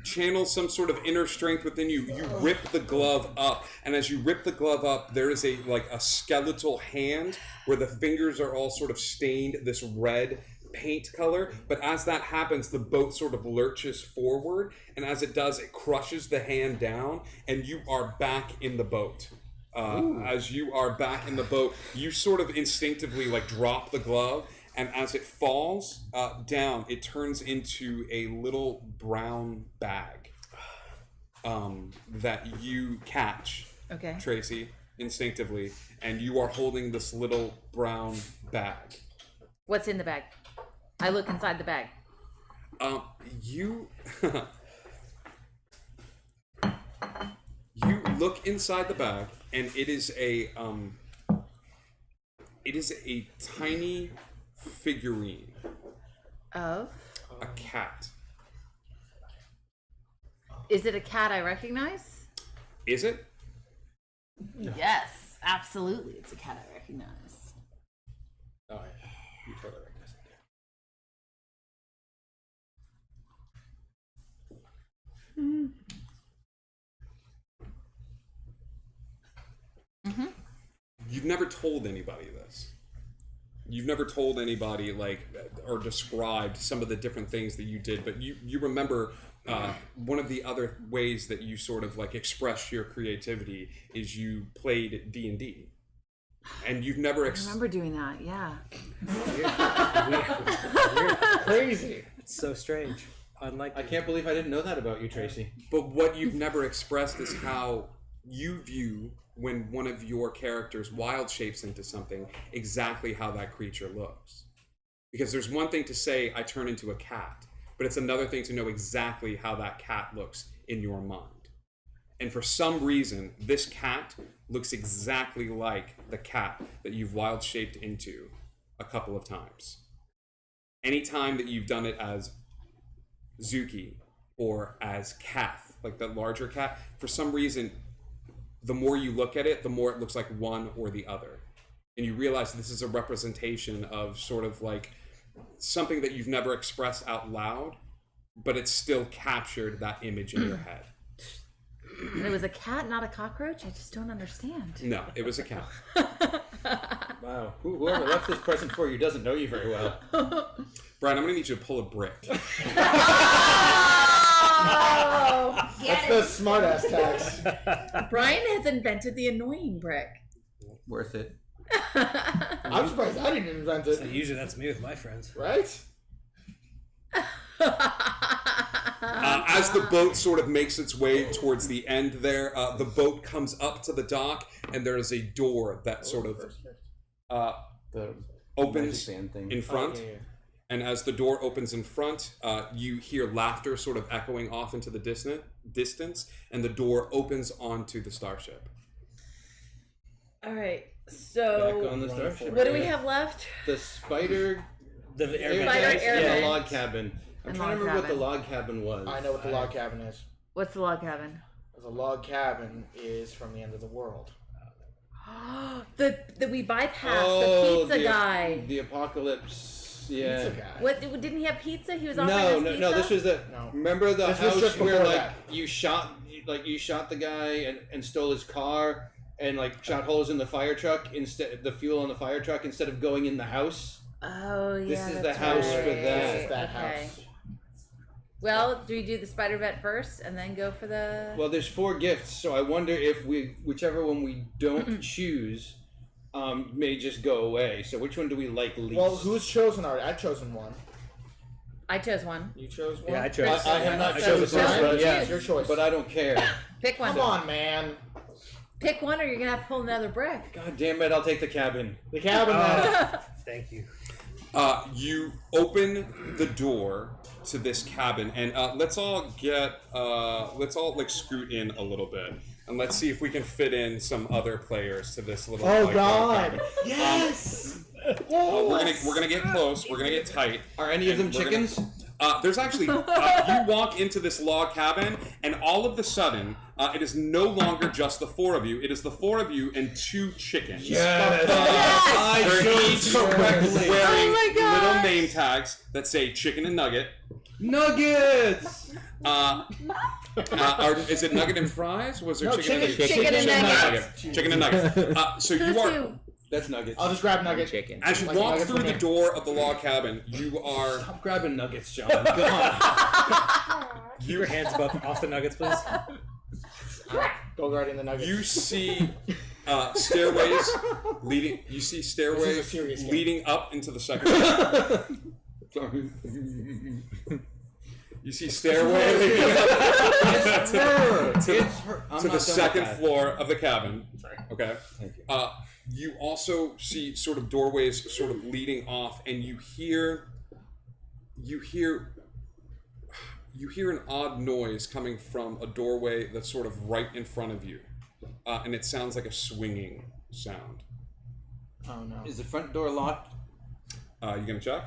channel some sort of inner strength within you, you rip the glove up. And as you rip the glove up, there is a skeletal hand where the fingers are all sort of stained this red paint color. But as that happens, the boat sort of lurches forward, and as it does, it crushes the hand down, and you are back in the boat. As you are back in the boat, you sort of instinctively drop the glove. And as it falls down, it turns into a little brown bag that you catch, Okay. Tracy, instinctively. And you are holding this little brown bag. What's in the bag? I look inside the bag. You you look inside the bag, and it is a tiny figurine, Of? a cat. Is it a cat I recognize? Is it? Yes, absolutely. It's a cat I recognize. Oh, yeah. You totally recognize it. You've never told anybody this. You've never told anybody or described some of the different things that you did, but you remember one of the other ways that you sort of expressed your creativity is you played D&D, and you've never I remember doing that, yeah. Crazy. It's so strange. Unlike I can't believe I didn't know that about you, Tracy. But what you've never expressed is how you view when one of your characters wild shapes into something, exactly how that creature looks. Because there's one thing to say, I turn into a cat, but it's another thing to know exactly how that cat looks in your mind. And for some reason, this cat looks exactly like the cat that you've wild shaped into a couple of times. Anytime that you've done it as Zuki or as Kath, like that larger cat, for some reason, the more you look at it, the more it looks like one or the other. And you realize this is a representation of sort of something that you've never expressed out loud, but it's still captured that image in your head. And it was a cat, not a cockroach? I just don't understand. No, it was a cat. Wow. Whoever left this present for you doesn't know you very well. Brian, I'm going to need you to pull a brick. Oh, That's the smartass tax. Brian has invented the annoying brick. Worth it. I'm surprised I didn't invent it. usually that's me with my friends. Right? As the boat sort of makes its way towards the end there, the boat comes up to the dock, and there is a door that sort of The opens magic band thing. in front. Oh, yeah. And as the door opens in front, you hear laughter sort of echoing off into the distance, and the door opens onto the starship. All right, Back so on the starship. what do we have left? The spider The Spider Yeah, Airman. the log cabin. I'm And trying to log remember what the cabin. log cabin was. I know what the log cabin is. What's the log cabin? The log cabin is from the end of the world. the we bypassed Oh, the pizza guy. The apocalypse. Yeah. Pizza guy. What didn't he have pizza? He was offering No, us no, pizza. no. This was the. No. Remember the This was house just where before like that. you shot the guy and stole his car and like shot holes in the fire truck instead the fuel on the fire truck instead of going in the house. Oh yeah. This is the that's house for right. that. This is that Okay. house. Well, do we do the spider vet first and then go for the? Well, there's 4 gifts, so I wonder if whichever one we don't choose, may just go away. So which one do we like least? Well, who's chosen already? I've chosen one. I chose one. You chose one? Yeah, I chose. I have not I chosen chose the one, first but one. yeah, It's your choice. but I don't care. Pick one. Come on, man. Pick one, or you're gonna have to pull another brick. God damn it! I'll take the cabin. The cabin. man. Thank you. You open the door to this cabin, and let's all like scoot in a little bit, and let's see if we can fit in some other players to this little. Oh like, God! cabin. Yes. We're gonna get close. We're gonna get tight. Are any of them And we're gonna- chickens? There's actually, you walk into this log cabin, and all of a sudden, it is no longer just the 4 of you. It is the 4 of you and 2 chickens. I They're chose each correctly. wearing Oh my God. little name tags that say chicken and nugget. Nuggets. Is it nugget and fries? Was there No, chicken, chicken- and chicken and nuggets. Chicken and nugget. So you are, Two. That's nuggets. I'll just grab nugget. Chicken. as you Like walk nuggets through for the me. door of the log cabin, you are, Stop grabbing nuggets, John. God. Keep your hands off the nuggets, please. Go guarding the nugget. you see stairways leading. You see This is a stairways serious game. leading up into the second floor. Sorry. You see stairway leading It's her. To the- It's her. I'm to not the done second with that. floor of the cabin. Sorry. Okay. Thank you. You also see sort of doorways sort of leading off, and you hear an odd noise coming from a doorway that's sort of right in front of you, and it sounds like a swinging sound. Oh no. Is the front door locked? You gonna check?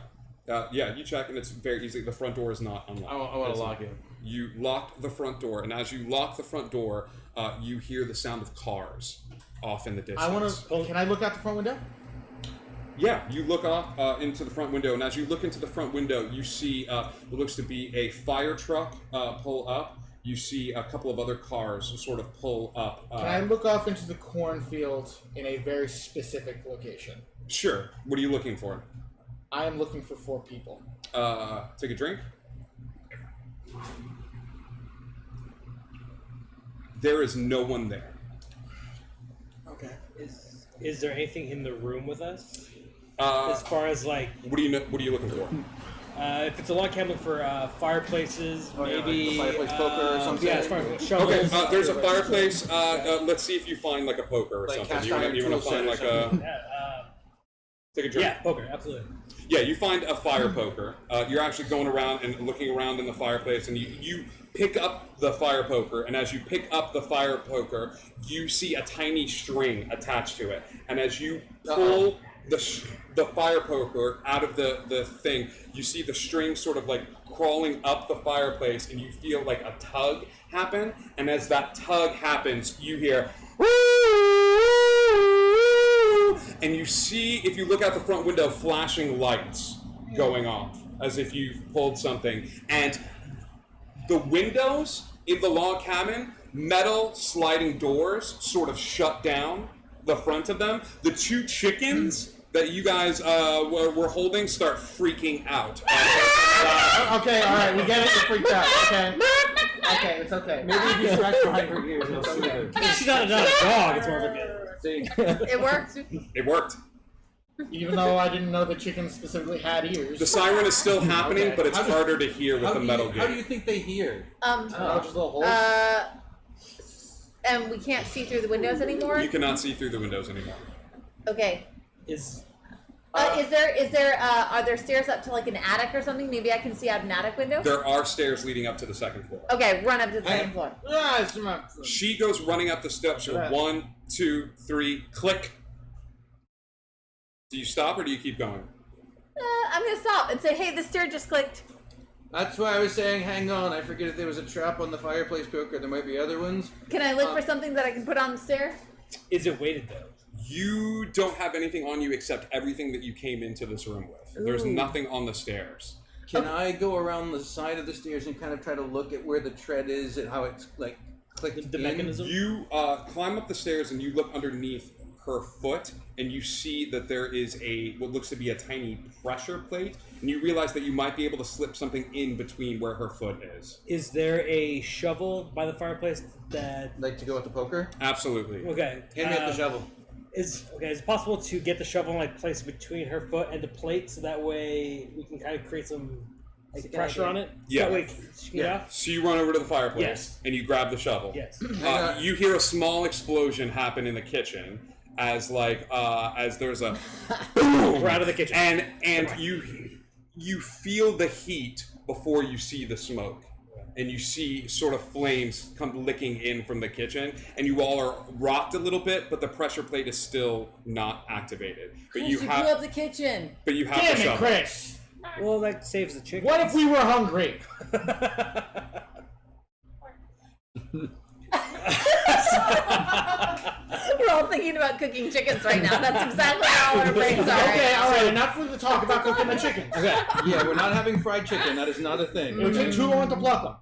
Yeah, you check, and it's very easy. The front door is not unlocked. I want It's to not. lock it. You lock the front door, and as you lock the front door, you hear the sound of cars off in the distance. I want to. Can I look out the front window? Yeah, you look off into the front window, and as you look into the front window, you see what looks to be a fire truck pull up. You see a couple of other cars sort of pull up. Can I look off into the cornfield in a very specific location? Sure. What are you looking for? I am looking for 4 people. Take a drink. There is no one there. Okay. Is there anything in the room with us? Uh, As far as like, what are you looking for? if it's a log cabin for fireplaces, Oh, yeah, like maybe the fireplace poker or something? Yeah, as far as shovels. Okay, there's a fireplace. Let's see if you find like a poker or Like something. cast You iron want to tool find set like or a something. take a drink. Yeah, poker, absolutely. Yeah, you find a fire poker. You're actually going around and looking around in the fireplace, and you pick up the fire poker. And as you pick up the fire poker, you see a tiny string attached to it. And as you pull the fire poker out of the thing, you see the string sort of like crawling up the fireplace, and you feel like a tug happen. And as that tug happens, you hear. And you see, if you look out the front window, flashing lights going off as if you've pulled something. And the windows in the log cabin, metal sliding doors sort of shut down the front of them. The 2 chickens that you guys were holding start freaking out. Okay, alright, we get it. You're freaked out. Okay. Okay, it's okay. Maybe if you scratch behind her ears, it'll soothe her. She's not a dog. It's more of a See? It worked. It worked. Even though I didn't know that chickens specifically had ears. The siren is still happening, Okay. but it's harder to hear with the metal How do gate. you think they hear? I don't know, just little holes. And we can't see through the windows anymore. You cannot see through the windows anymore. Okay. is Is there are there stairs up to like an attic or something? Maybe I can see out an attic window. There are stairs leading up to the second floor. Okay, run up to the second floor. Ah, it's my- She goes running up the steps. So 1, 2, 3, click. Do you stop or do you keep going? I'm gonna stop and say, hey, the stair just clicked. That's why I was saying, hang on. I forget if there was a trap on the fireplace cook or there might be other ones. Can I look for something that I can put on the stair? Is it weighted though? You don't have anything on you except everything that you came into this room with. There's Ooh. nothing on the stairs. Can I go around the side of the stairs and kind of try to look at where the tread is and how it's like clicked The in? mechanism? You climb up the stairs and you look underneath her foot and you see that there is what looks to be a tiny pressure plate, and you realize that you might be able to slip something in between where her foot is. Is there a shovel by the fireplace that? Like to go with the poker? Absolutely. Okay. Hand me up the shovel. Is it possible to get the shovel and like place it between her foot and the plate so that way we can kind of create some like pressure on it? Yeah. So that way she can get off? So you run over to the fireplace Yes. and you grab the shovel. Yes. You hear a small explosion happen in the kitchen as there's a boom, We're out of the kitchen. and you feel the heat before you see the smoke. And you see sort of flames come licking in from the kitchen, and you all are rocked a little bit, but the pressure plate is still not activated. But you blew have up the kitchen. but you have Damn the it, shovel. Chris! Well, that saves the chicken. What if we were hungry? We're all thinking about cooking chickens right now. That's exactly how our brains are. Okay, right all now. right. Enough with the talk about cooking the chickens. Okay. Yeah, we're not having fried chicken. That is not a It thing. would take too long to pluck them.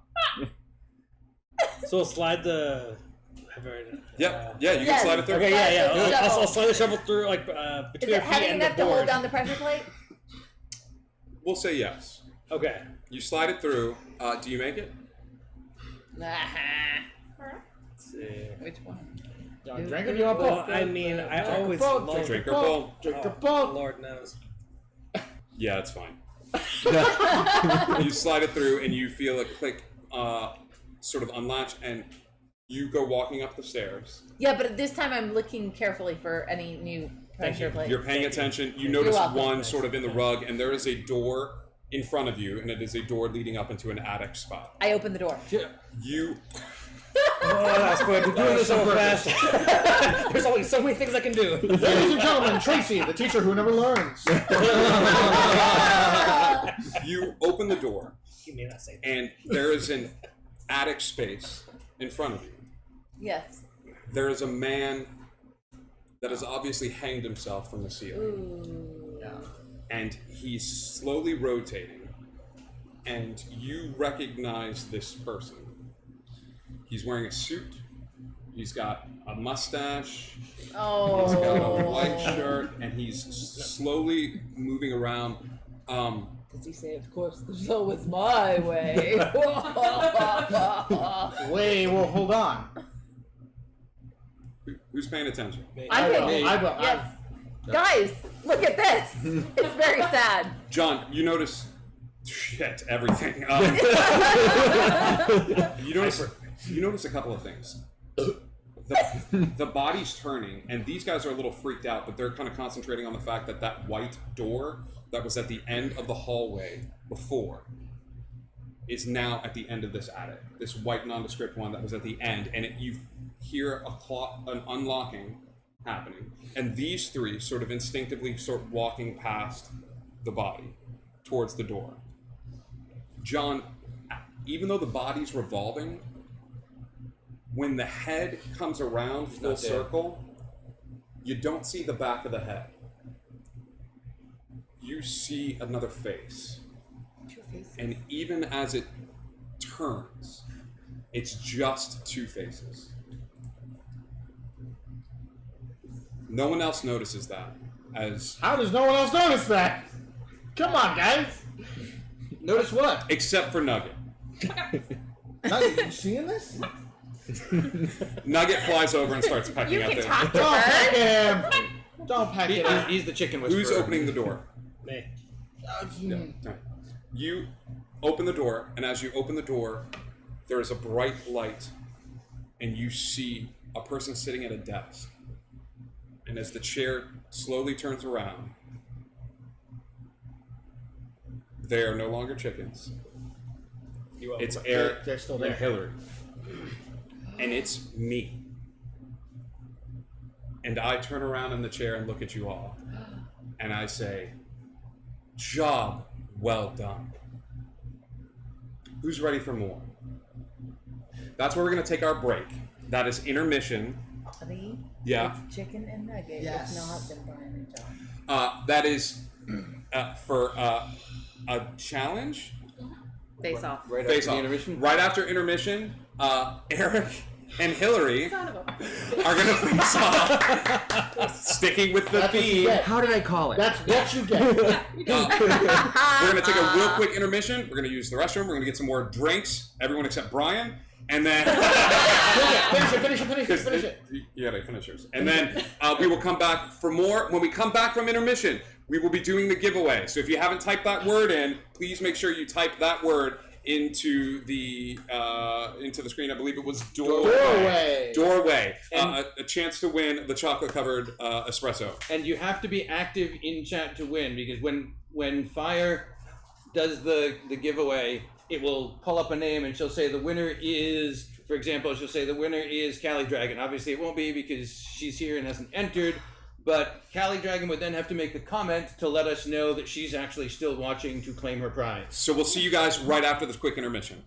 So we'll slide the. Yep. Yeah, you Yes. can slide it through. Okay, Slide yeah. the shovel. I'll slide the shovel through like Is between it her feet heavy and the enough to hold board. down the pressure plate? We'll say yes. Okay. You slide it through. Do you make it? Let's see. Which one? Don't drink it, you don't Well, pull. I mean, I always pull, love. Drink or pull. Drink or Oh, pull. Lord knows. Yeah, it's fine. You slide it through and you feel a click sort of unlatch, and you go walking up the stairs. Yeah, but this time I'm looking carefully for any new pressure plates. You're paying attention. You notice welcome. one sort of in the rug, and there is a door in front of you, and it is a door leading up into an attic spot. I open the door. You Oh, that's quick. We're doing this so fast. There's only so many things I can do. Ladies and gentlemen, Tracy, the teacher who never learns. you open the door, You may not say that. and there is an attic space in front of you. Yes. There is a man that has obviously hanged himself from the ceiling. Ooh. And he's slowly rotating, and you recognize this person. He's wearing a suit, he's got a mustache, Oh. he's got a white shirt, and he's slowly moving around. Does he say, of course, the show was my way? Wait, well, hold on. Who's paying attention? I'm will. paying- I will. Yes. Guys, look at this. It's very sad. John, you notice everything. You notice a couple of things. The body's turning, and these guys are a little freaked out, but they're kind of concentrating on the fact that that white door that was at the end of the hallway before is now at the end of this attic. This white nondescript one that was at the end, and you hear an unlocking happening, and these three sort of instinctively start walking past the body towards the door. John, even though the body's revolving, when the head comes around full not dead. circle, you don't see the back of the head. You see another face. Two faces. And even as it turns, it's just two faces. No one else notices that. How does no one else notice that? Come on, guys. Notice what? Except for Nugget. Nugget, you seeing this? Nugget flies over and starts pecking You at can the. talk to Don't her. peck him. Don't peck him. He's the chicken whisperer. Who's opening the door? Me. You open the door, and as you open the door, there is a bright light, and you see a person sitting at a desk. And as the chair slowly turns around, they are no longer chickens. It's Eric They're still and there. Hillary. And it's me. And I turn around in the chair and look at you all. And I say, Job well done. Who's ready for more? That's where we're going to take our break. That is intermission. Honey, Yeah. it's chicken and nugget. Yes. If not, then Brian and John. That is for a challenge. Face off. Right Face after the off. intermission. Right after intermission, Eric and Hillary Son of a. are going to face off. Sticking with the That's what you theme. get. How did I call it? That's what you get. We're going to take a real quick intermission. We're going to use the restroom. We're going to get some more drinks. Everyone except Brian. And then... Finish it. You gotta finish yours. And then we will come back for more. When we come back from intermission, we will be doing the giveaway. So if you haven't typed that word in, please make sure you type that word into the screen. I believe it was doorway. Doorway. A chance to win the chocolate-covered espresso. And you have to be active in chat to win, because when Fire does the giveaway, it will pull up a name and she'll say the winner is, for example, she'll say the winner is Callie Dragon. Obviously it won't be because she's here and hasn't entered, but Callie Dragon would then have to make a comment to let us know that she's actually still watching to claim her prize. So we'll see you guys right after this quick intermission.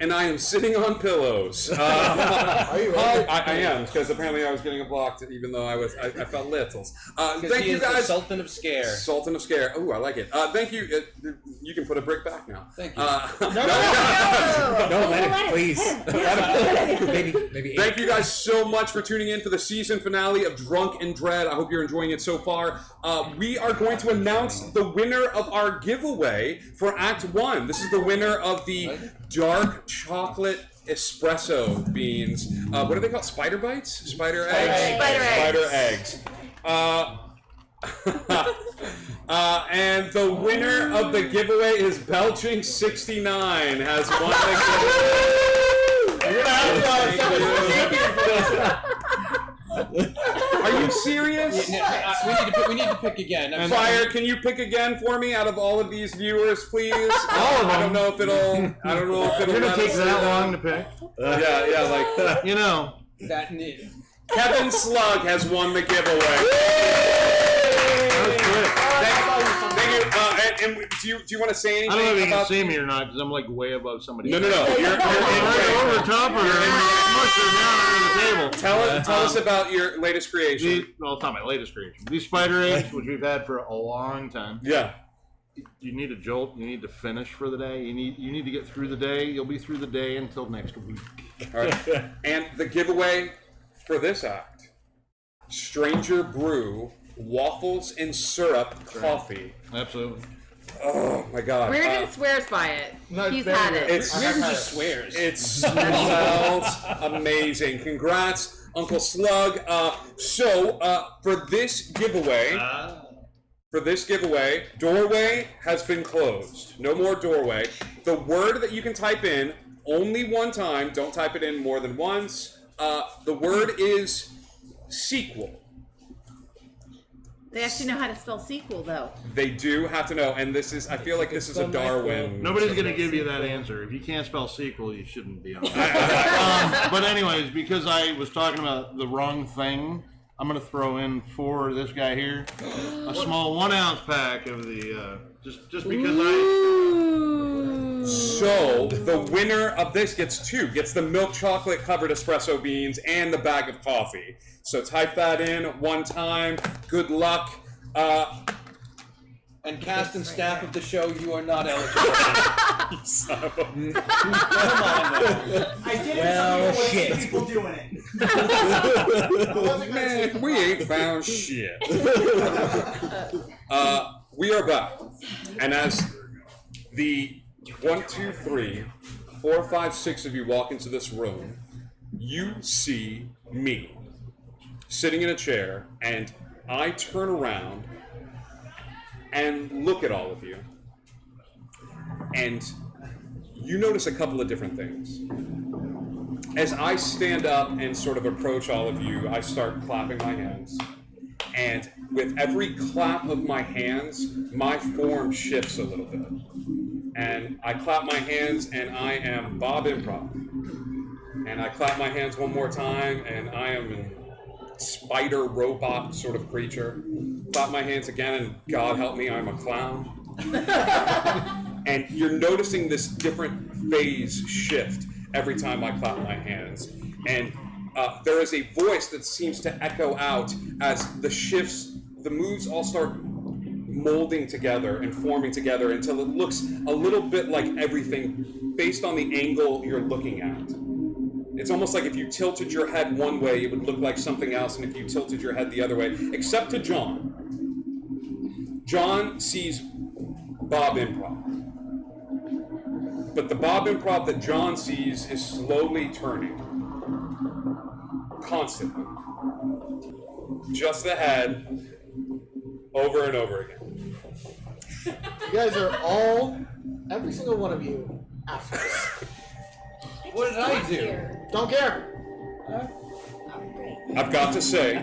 and I am sitting on pillows. Are you really? I am, because apparently I was getting blocked, even though I felt littles. Because Thank he you is the guys. Sultan of Scare. Sultan of Scare. Oh, I like it. Thank you. You can put a brick back now. Thank you. Don't let it, please. maybe. Thank you guys so much for tuning in for the season finale of Drunk and Dread. I hope you're enjoying it so far. We are going to announce the winner of our giveaway for Act 1. This is the winner of the dark chocolate espresso beans. What are they called? Spider bites? Spider eggs? Spider eggs. And the winner of the giveaway is Belching69 has won the giveaway. You're gonna have Are you serious? We need to pick again. Fire, can you pick again for me out of all of these viewers, please? All of them. I don't know if it'll. You're gonna take that long to pick. Yeah, like You know. That need. Kevin Slug has won the giveaway. Thank you. And do you want to say anything I don't know if you can about? see me or not because I'm like way above somebody. No. You're right over top of her. Down under the table. Tell us about your latest creation. Well, it's not my latest creation. These spider eggs, which we've had for a long time. Yeah. You need a jolt. You need to finish for the day. You need to get through the day. You'll be through the day until next week. All right. And the giveaway for this act: Stranger Brew waffles and syrup coffee. Absolutely. Oh my God. Reardon swears by it. No, He's very had rare. it. Reardon just swears. It smells amazing. Congrats, Uncle Slug. So for this giveaway, doorway has been closed. No more doorway. The word that you can type in only one time. Don't type it in more than once. The word is sequel. They actually know how to spell sequel, though. They do have to know, and this is. I feel like this is a Darwin. Nobody's going to give you that answer. If you can't spell sequel, you shouldn't be on it. But anyways, because I was talking about the wrong thing, I'm going to throw in for this guy here a small 1 ounce pack of the just because So the winner of this gets the milk chocolate covered espresso beans and the bag of coffee. So type that in one time. Good luck. And cast and staff of the show, you are not eligible. I did shit. people doing it. Man, we ain't found shit. We are back, and as the 1, 2, 3, 4, 5, 6 of you walk into this room, you see me sitting in a chair, and I turn around and look at all of you, and you notice a couple of different things. As I stand up and sort of approach all of you, I start clapping my hands, and with every clap of my hands, my form shifts a little bit. And I clap my hands, and I am Bob Improv. And I clap my hands one more time, and I am a spider robot sort of creature. Clap my hands again, and God help me, I'm a clown. And you're noticing this different phase shift every time I clap my hands. And there is a voice that seems to echo out as the moves all start molding together and forming together until it looks a little bit like everything based on the angle you're looking at. It's almost like if you tilted your head one way, it would look like something else, and if you tilted your head the other way, except to John. John sees Bob Improv. But the Bob Improv that John sees is slowly turning. Constantly. Just the head, over and over again. You guys are every single one of you, assholes. What did I do? Don't care. I've got to say,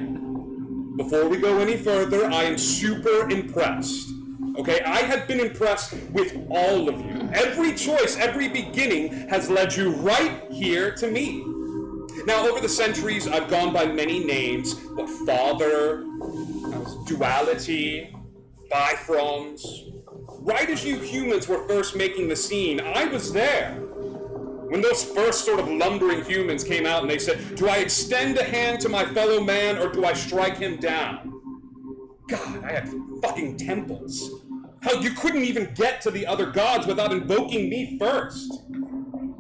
before we go any further, I am super impressed. Okay, I have been impressed with all of you. Every choice, every beginning has led you right here to me. Now, over the centuries, I've gone by many names. Father, Duality, Bifroms. Right as you humans were first making the scene, I was there. When those first sort of lumbering humans came out and they said, do I extend a hand to my fellow man or do I strike him down? God, I had fucking temples. Hell, you couldn't even get to the other gods without invoking me first.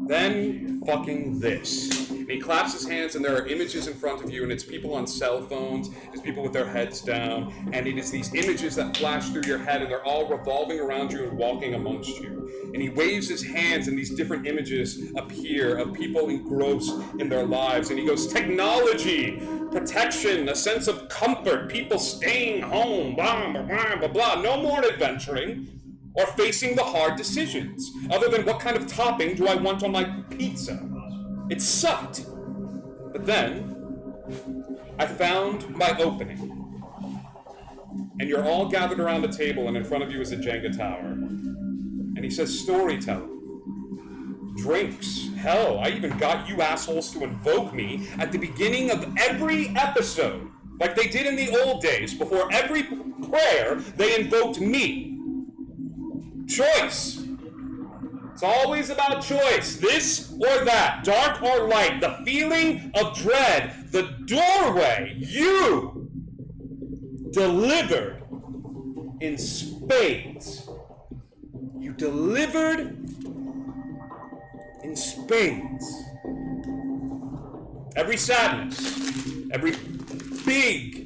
Then fucking this. And he claps his hands and there are images in front of you, and it's people on cell phones, it's people with their heads down, and it is these images that flash through your head and they're all revolving around you and walking amongst you. And he waves his hands and these different images appear of people engrossed in their lives. And he goes, technology, protection, a sense of comfort, people staying home, blah, blah, blah, blah, blah. No more adventuring or facing the hard decisions, other than what kind of topping do I want on my pizza. It sucked. But then, I found my opening. And you're all gathered around a table, and in front of you is a Jenga tower. And he says, storytelling, drinks, hell, I even got you assholes to invoke me at the beginning of every episode, like they did in the old days. Before every prayer, they invoked me. Choice. It's always about choice, this or that, dark or light, the feeling of dread, the doorway. You delivered in spades. You delivered in spades. Every sadness, every big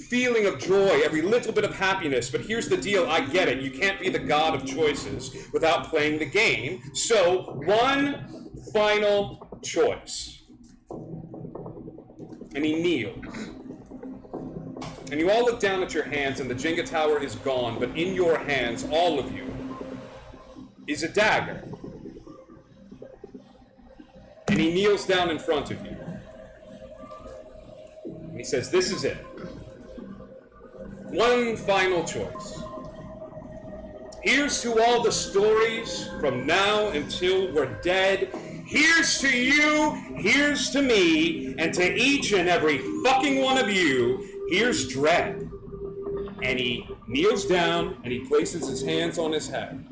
feeling of joy, every little bit of happiness. But here's the deal, I get it. You can't be the god of choices without playing the game. So, one final choice. And he kneels. And you all look down at your hands, and the Jenga tower is gone, but in your hands, all of you, is a dagger. And he kneels down in front of you. And he says, this is it. One final choice. Here's to all the stories from now until we're dead. Here's to you, here's to me, and to each and every fucking one of you, here's dread. And he kneels down and he places his hands on his head.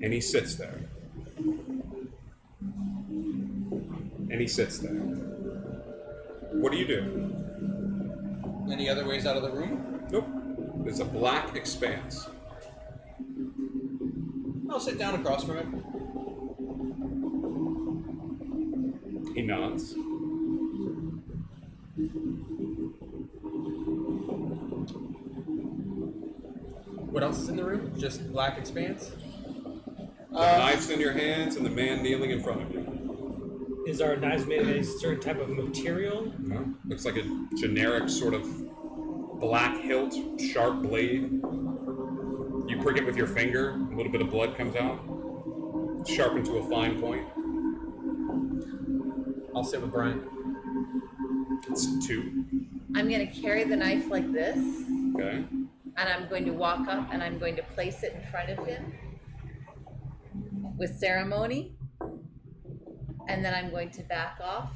And he sits there. And he sits there. What do you do? Any other ways out of the room? Nope. There's a black expanse. I'll sit down across from him. He nods. What else is in the room? Just black expanse? The knife's in your hands and the man kneeling in front of you. Is our knives made of a certain type of material? Huh? Looks like a generic sort of black hilt, sharp blade. You prick it with your finger, a little bit of blood comes out. Sharpened to a fine point. I'll sit with Brian. It's 2. I'm going to carry the knife like this, Okay. and I'm going to walk up and I'm going to place it in front of him with ceremony, and then I'm going to back off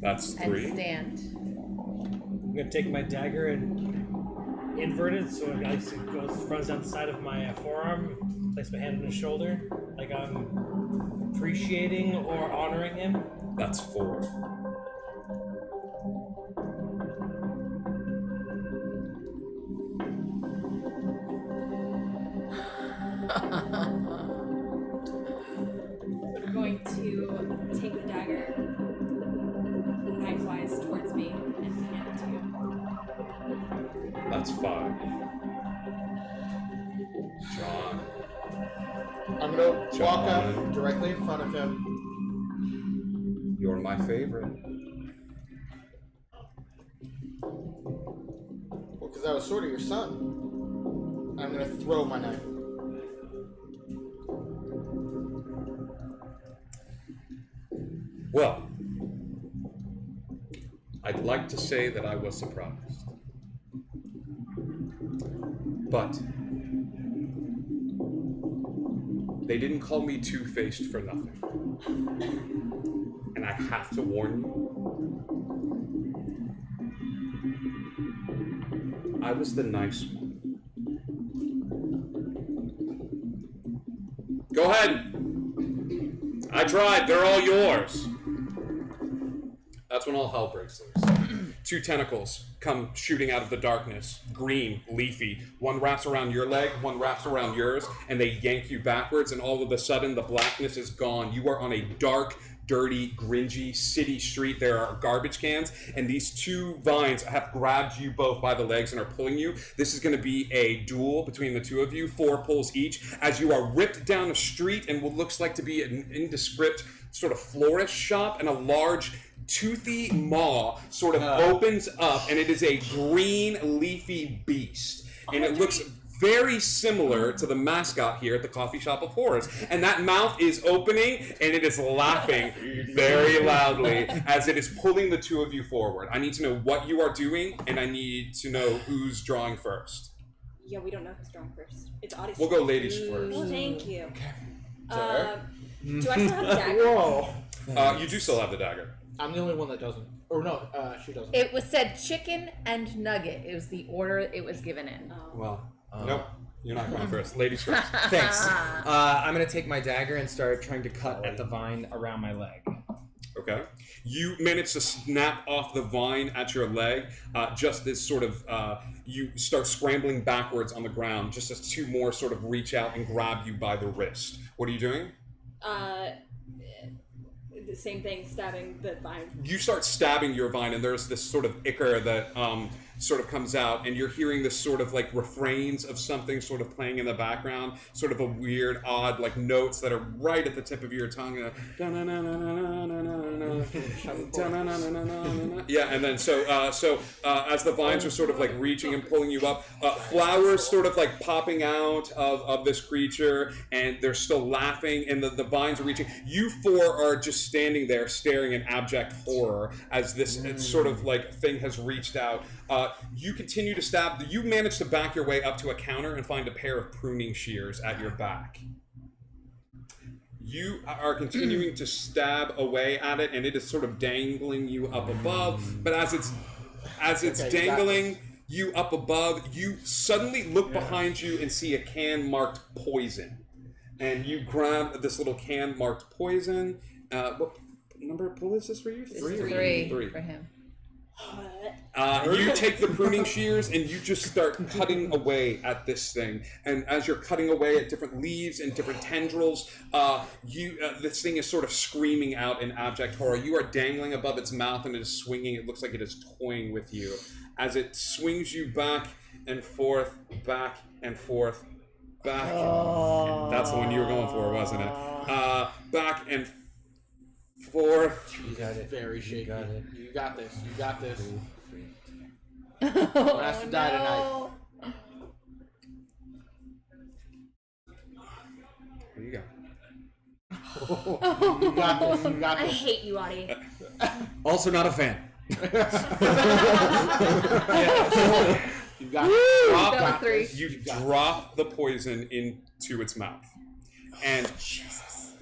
That's 3. and stand. I'm gonna take my dagger and invert it so it runs down the side of my forearm, place my hand on his shoulder, like I'm appreciating or honoring him. That's 4. I'm going to take the dagger, knife-wise, towards me and hand it to you. That's 5. John. I'm gonna walk John. up directly in front of him. You're my favorite. Well, because I was sort of your son. I'm gonna throw my knife. Well, I'd like to say that I was surprised. But they didn't call me two-faced for nothing. And I have to warn you, I was the nice one. Go ahead. I tried. They're all yours. That's when all hell breaks loose. 2 tentacles come shooting out of the darkness. Green, leafy. One wraps around your leg, one wraps around yours, and they yank you backwards, and all of a sudden the blackness is gone. You are on a dark, dirty, gringy city street. There are garbage cans, and these 2 vines have grabbed you both by the legs and are pulling you. This is going to be a duel between the 2 of you, 4 pulls each, as you are ripped down a street in what looks like to be an indescript sort of florist shop, and a large toothy maw sort of opens up, and it is a green leafy beast, and it looks very similar to the mascot here at the Coffee Shop of Horrors. And that mouth is opening, and it is laughing very loudly as it is pulling the 2 of you forward. I need to know what you are doing, and I need to know who's drawing first. Yeah, we don't know who's drawing first. It's Odyssey. We'll go ladies first. Oh, thank you. Okay. Do I still have the dagger? Whoa. You do still have the dagger. I'm the only one that doesn't. Or no, she doesn't. It was said chicken and nugget. It was the order it was given in. Well, nope. You're not going first. Ladies first. Thanks. I'm gonna take my dagger and start trying to cut at the vine around my leg. Okay. You manage to snap off the vine at your leg, just as sort of you start scrambling backwards on the ground, just as 2 more sort of reach out and grab you by the wrist. What are you doing? The same thing, stabbing the vine. You start stabbing your vine, and there's this sort of ichor that sort of comes out, and you're hearing this sort of like refrains of something sort of playing in the background, sort of a weird, odd like notes that are right at the tip of your tongue. Yeah, and then so as the vines are sort of like reaching and pulling you up, flowers sort of like popping out of this creature, and they're still laughing, and the vines are reaching. You 4 are just standing there staring in abject horror as this sort of like thing has reached out. You continue to stab. You manage to back your way up to a counter and find a pair of pruning shears at your back. You are continuing to stab away at it, and it is sort of dangling you up above. But as it's dangling you up above, you suddenly look behind you and see a can marked poison. And you grab this little can marked poison. What number pull is this for you? It's 3 for him. You take the pruning shears and you just start cutting away at this thing. And as you're cutting away at different leaves and different tendrils, this thing is sort of screaming out in abject horror. You are dangling above its mouth, and it is swinging. It looks like it is toying with you as it swings you back and forth, back and forth, back. That's the one you were going for, wasn't it? Back and forth. You got it. Very shaky. You got it. You got this. You got this. Oh, Someone has to die tonight. Here you go. You got this. You got I this. hate you, Audie. Also not a fan. You got it. That was 3. You drop the poison into its mouth. And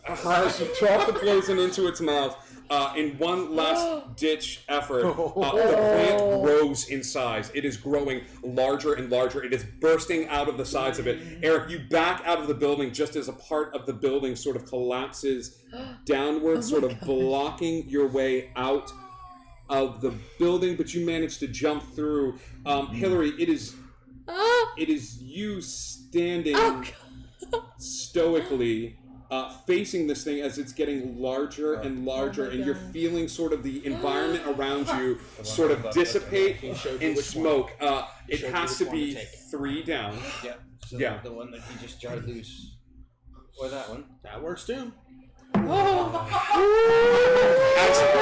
as you drop the poison into its mouth, in one last ditch effort, the plant grows in size. It is growing larger and larger. It is bursting out of the sides of it. Eric, you back out of the building just as a part of the building sort of collapses downward, sort of blocking your way out of the building, but you manage to jump through. Hillary, it is you standing stoically facing this thing as it's getting larger and larger, and you're feeling sort of the environment around you sort of dissipate in smoke. It has to be 3 down. Yeah. So Yeah. The one that you just jarred loose. Or that one. That works too.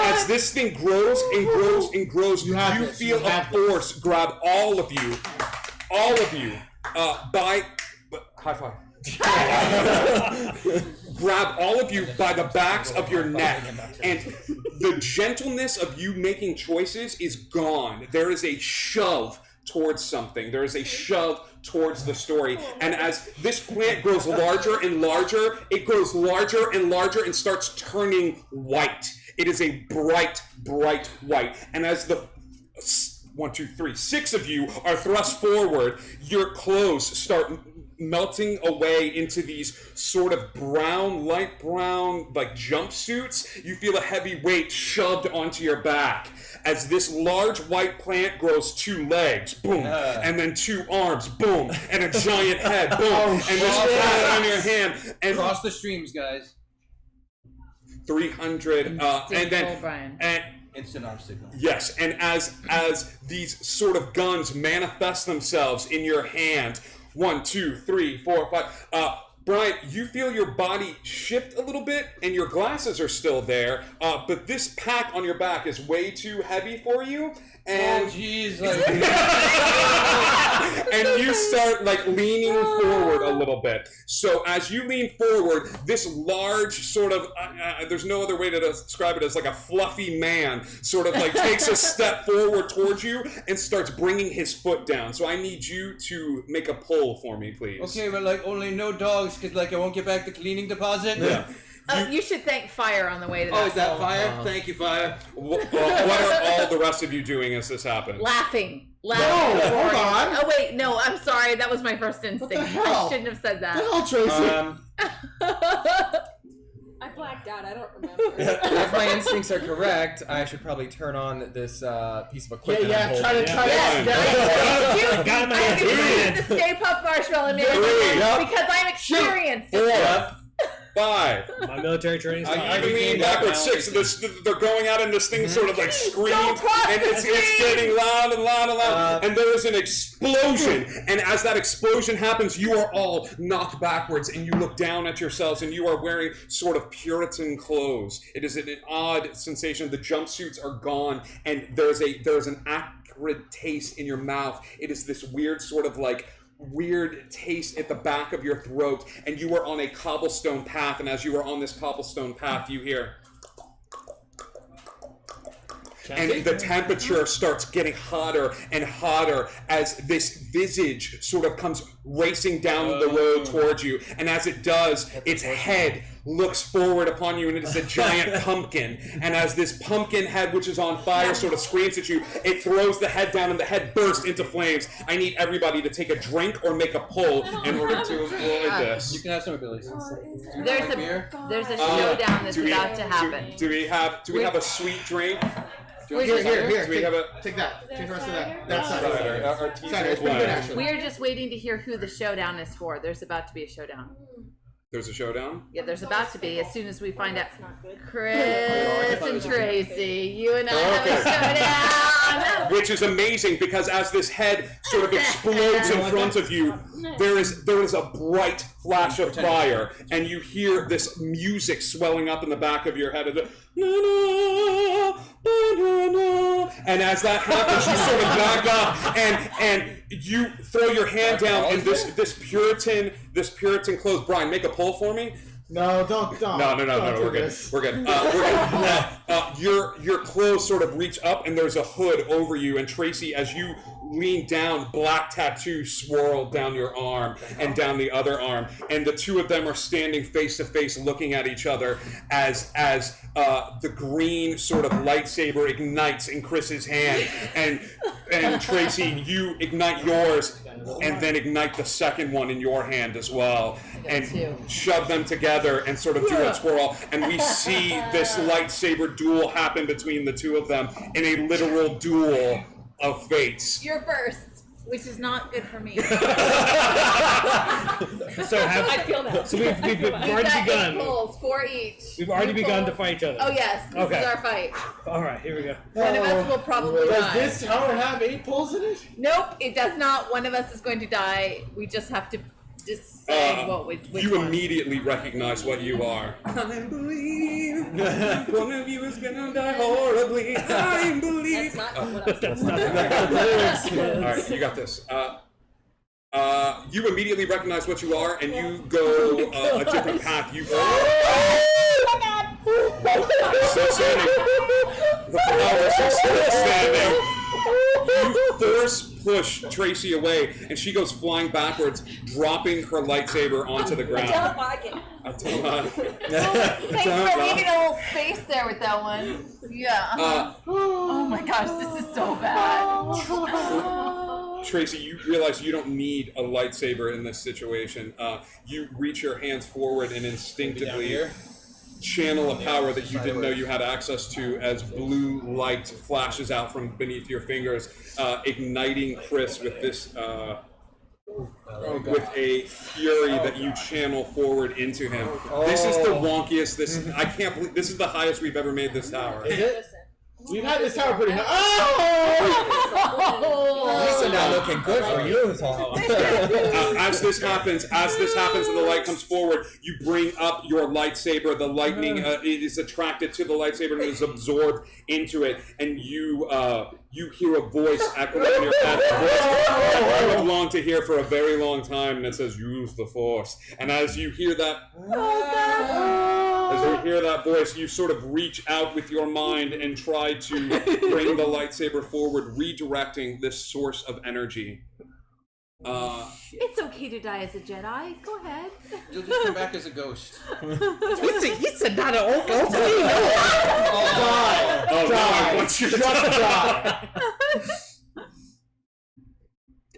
As this thing grows and grows and grows, you this. feel You a have this. force grab all of you, high five. Grab all of you by the backs of your neck, and the gentleness of you making choices is gone. There is a shove towards something. There is a shove towards the story. And as this plant grows larger and larger, it grows larger and larger and starts turning white. It is a bright, bright white. And as the 1, 2, 3, 6 of you are thrust forward, your clothes start melting away into these sort of brown, light brown, like jumpsuits. You feel a heavy weight shoved onto your back as this large white plant grows 2 legs, boom, and then 2 arms, boom, and a giant head, boom, and this plant on your hand, and Cross the streams, guys. 300, and then Brian. and. Instant obstacle. Yes, and as these sort of guns manifest themselves in your hand, 1, 2, 3, 4, 5. Brian, you feel your body shift a little bit, and your glasses are still there, but this pack on your back is way too heavy for you, and jeez, and you start like leaning forward a little bit. So as you lean forward, this large sort of there's no other way to describe it as like a fluffy man sort of like takes a step forward towards you and starts bringing his foot down. So I need you to make a pull for me, please. Okay, but like only no dogs, cause like I won't get back the cleaning deposit. Yeah. You should thank Fire on the way to that. Oh, is that goal. Fire? Thank you, Fire. What are all the rest of you doing as this happens? Laughing. No, hold on. Oh wait, no, I'm sorry. That was my first instinct. hell? I shouldn't have said that. What the hell, Tracy? I blacked out. I don't remember. If my instincts are correct, I should probably turn on this piece of equipment. yeah, I'm try to holding. Yes, Got him I at can the do end. the Stay Puft Marshmallow Man because I'm experienced. 4, 5. My military training. I lean backwards 6. They're going out and this thing sort of like screams, and it's getting loud and loud and loud. And there is an explosion. And as that explosion happens, you are all knocked backwards, and you look down at yourselves, and you are wearing sort of Puritan clothes. It is an odd sensation. The jumpsuits are gone, and there's an acrid taste in your mouth. It is this weird sort of like weird taste at the back of your throat, and you are on a cobblestone path, and as you are on this cobblestone path, you hear, and the temperature starts getting hotter and hotter as this visage sort of comes racing down the road towards you, and as it does, its head looks forward upon you, and it is a giant pumpkin, and as this pumpkin head, which is on fire, sort of screams at you, it throws the head down, and the head bursts into flames. I need everybody to take a drink or make a pull in order to avoid this. You can have some abilities. There's a showdown that's about to happen. Do we have a sweet drink? Here, Do we have a? take that. Take the rest of that. That's Our teacher Sorry, it's pretty good, actually. We're just waiting to hear who the showdown is for. There's about to be a showdown. There's a showdown? Yeah, there's about to be as soon as we find out. Chris and Tracy, you and I have a showdown. Which is amazing because as this head sort of explodes in front of you, there is a bright flash of fire, and you hear this music swelling up in the back of your head. And as that happens, you sort of back up and you throw your hand down, and this Puritan clothes. Brian, make a pull for me. No, don't. No, Don't we're do good. this. We're good. Your clothes sort of reach up, and there's a hood over you. And Tracy, as you lean down, black tattoo swirl down your arm and down the other arm, and the two of them are standing face to face, looking at each other as the green sort of lightsaber ignites in Chris's hand, and Tracy, you ignite yours, and then ignite the second one in your hand as well, and shove them together and sort of do a twirl, and we see this lightsaber duel happen between the two of them in a literal duel of fates. You're first. Which is not good for me. So I feel that. So we've already got 8 begun. pulls, 4 each. We've already You begun pull. to fight each other. Oh yes, this Okay. is our fight. All right, here we go. One of us will probably Does die. this tower have 8 pulls in it? Nope, it does not. One of us is going to die. We just have to decide which You one. immediately recognize what you are. I believe one of you is gonna die horribly. I believe. That's not what I was That's not the All right, you got this. You immediately recognize what you are, and you go a different path. You go. Still standing. The flowers are still standing. You force push Tracy away, and she goes flying backwards, dropping her lightsaber onto the ground. I don't like it. I don't like it. Thanks for leaving a little space there with that one. Yeah. Oh my gosh, this is so bad. Tracy, you realize you don't need a lightsaber in this situation. You reach your hands forward and instinctively channel a power that you didn't know you had access to as blue light flashes out from beneath your fingers, igniting Chris with this with a fury that you channel forward into him. This is the wonkiest. I can't believe this is the highest we've ever made this tower. Is it? We've had this tower pretty high. Oh! Lisa, now looking good for you, Tom. As this happens, and the light comes forward, you bring up your lightsaber. The lightning it is attracted to the lightsaber and is absorbed into it, and you hear a voice echoing in your head. A voice you have longed to hear for a very long time, and it says, "Use the Force." And as you hear that, voice, you sort of reach out with your mind and try to bring the lightsaber forward, redirecting this source of energy. It's okay to die as a Jedi. Go ahead. You'll just come back as a ghost. It's not an old ghost. Die! Just die!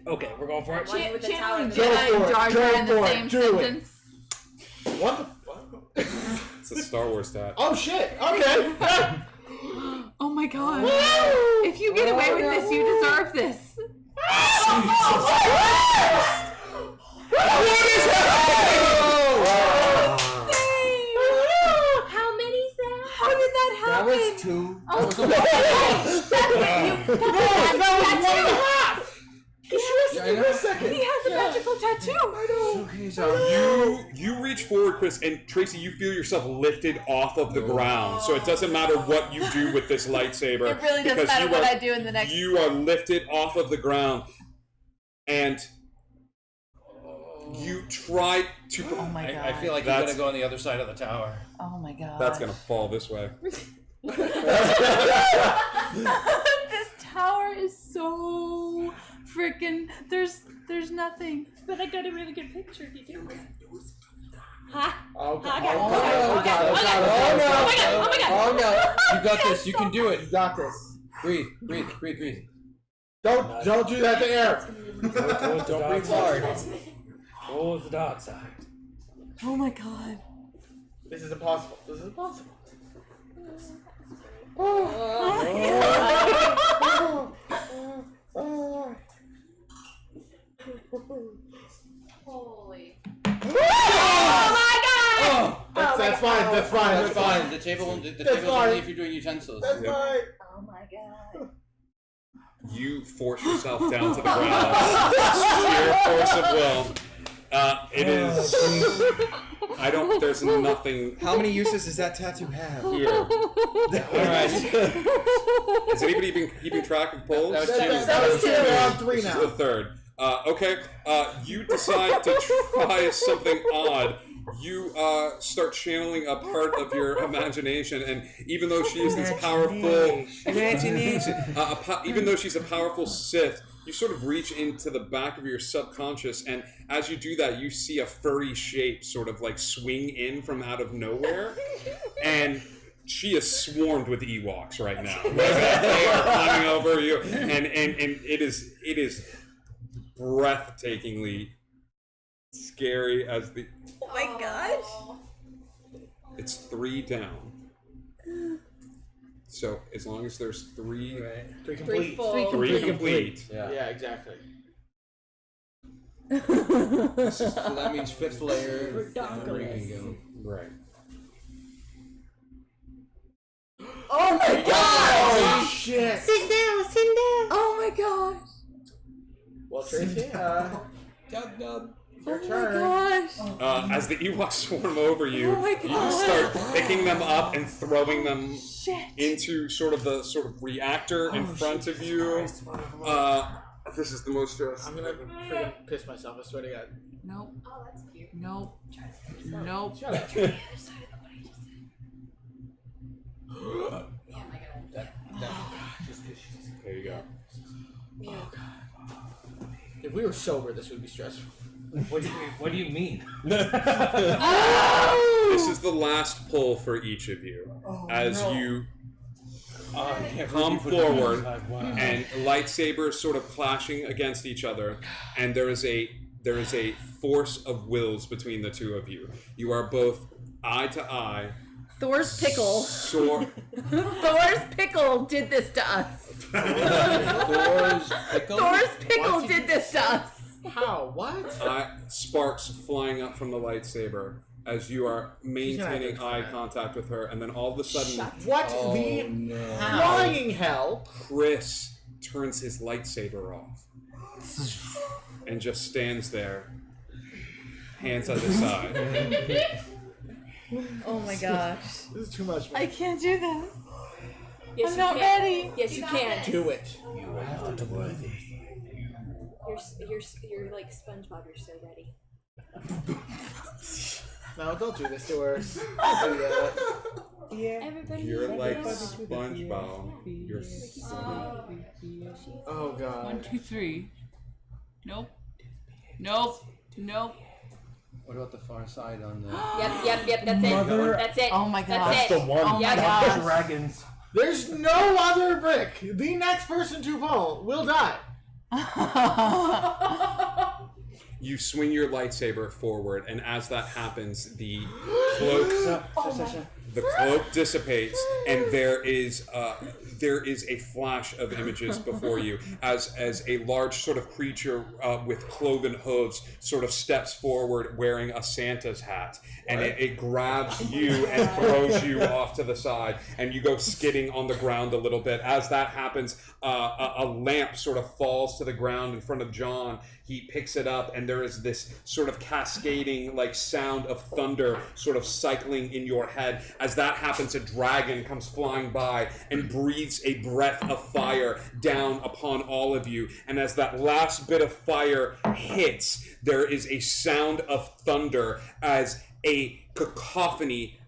Okay, we're going for it. Channeling Go Jedi for and it, Jar go Jar in the for it, same do it. sentence. What the fuck? It's a Star Wars stat. Oh shit! Okay! Oh my god. If you get away with this, you deserve this. How many's that? How did that happen? That was 2. Oh, he has a magical tattoo. Okay, so You reach forward, Chris, and Tracy, you feel yourself lifted off of the ground. So it doesn't matter what you do with this lightsaber. It really doesn't because matter you what are- I do in the next. You are lifted off of the ground, and you try to. Oh my god. I feel like you're gonna go on the other side of the tower. Oh my god. That's gonna fall this way. This tower is so freaking. There's nothing. But I got a really good picture if you do this. Oh god! Okay. Oh god! Oh no! You got this. You can do it. You got this. Breathe. Don't do that to air. Don't breathe hard. Go to the dark side. Oh my god. This is impossible. This is impossible. Holy. That's fine. That's fine. That's fine. The table won't leave if you're doing utensils. That's fine. Oh my god. You force yourself down to the ground. Sheer force of will. It is. There's nothing How many uses does that tattoo have? here. Alright. Has anybody been keeping track of polls? That was two. That was two. We're on 3 This is now. the third. Okay. You decide to try something odd. You start channeling a part of your imagination, and even though she is this powerful even though she's a powerful Sith, you sort of reach into the back of your subconscious, and as you do that, you see a furry shape sort of like swing in from out of nowhere, and she is swarmed with Ewoks right now. They are climbing over you, and it is breathtakingly scary as the. Oh my gosh. It's 3 down. So as long as there's 3, 3 complete. 3 complete. Yeah, exactly. So that means 5th layer. Redonkulous. Right. Oh my god! Oh shit! Sit down. Oh my gosh. Well, Tracy, your Oh turn. my gosh. As the Ewoks swarm over you, Oh my you God. start picking them up and throwing them Shit. into sort of the reactor in front of you. This is the most stress. I'm gonna freaking piss myself. I swear to God. Nope. Oh, that's cute. Nope. Nope. Shut up. The other side of what I just said. Oh my god. There you go. If we were sober, this would be stressful. What do you mean? This is the last pull for each of you. As you come forward, and lightsabers sort of clashing against each other, and there is a force of wills between the two of you. You are both eye to eye. Thor's pickle. Thor's pickle did this to us. Thor's pickle? Thor's pickle did this to us. How? What? Sparks flying up from the lightsaber as you are maintaining eye contact with her, and then all of a sudden, What the flying hell? Chris turns his lightsaber off and just stands there, hands at his side. Oh my gosh. This is too much. I can't do this. Yes, I'm not ready. Yes, you can. Do it. You're like SpongeBob. You're so ready. No, don't do this to her. Don't do that. Everybody. You're like SpongeBob. You're Oh god. 1, 2, 3. Nope. Nope. Nope. What about the far side on the... Yep. That's it. That's it. Oh my god. That's it. The one. Oh my Yep. gosh. Dragons. There's no other brick. The next person to pull will die. You swing your lightsaber forward, and as that happens, the cloak dissipates, and there is a flash of images before you as a large sort of creature with cloven hooves sort of steps forward wearing a Santa's hat, and it grabs you and throws you off to the side, and you go skidding on the ground a little bit. As that happens, a lamp sort of falls to the ground in front of John. He picks it up, and there is this sort of cascading like sound of thunder sort of cycling in your head. As that happens, a dragon comes flying by and breathes a breath of fire down upon all of you. And as that last bit of fire hits, there is a sound of thunder as a cacophony,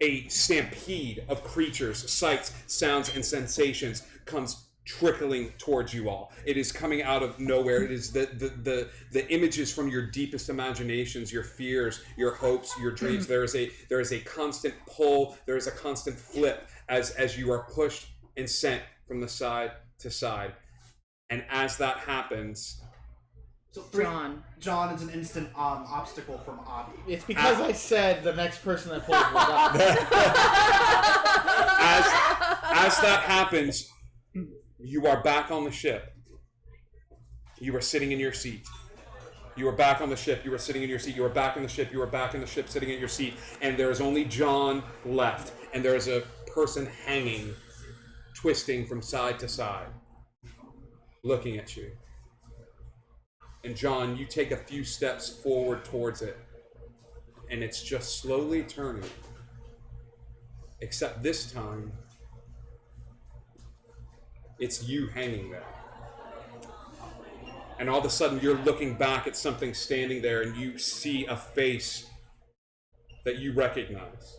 a stampede of creatures, sights, sounds, and sensations comes trickling towards you all. It is coming out of nowhere. It is the images from your deepest imaginations, your fears, your hopes, your dreams. There is a constant pull. There is a constant flip as you are pushed and sent from the side to side. And as that happens, So John is an instant obstacle from Avi. It's because I said the next person that pulls will die. as that happens, you are back on the ship. You are sitting in your seat. You are back on the ship. You are sitting in your seat. You are back in the ship. You are back in the ship, sitting in your seat. And there is only John left. And there is a person hanging, twisting from side to side, looking at you. And John, you take a few steps forward towards it. And it's just slowly turning. Except this time, it's you hanging there. And all of a sudden you're looking back at something standing there, and you see a face that you recognize.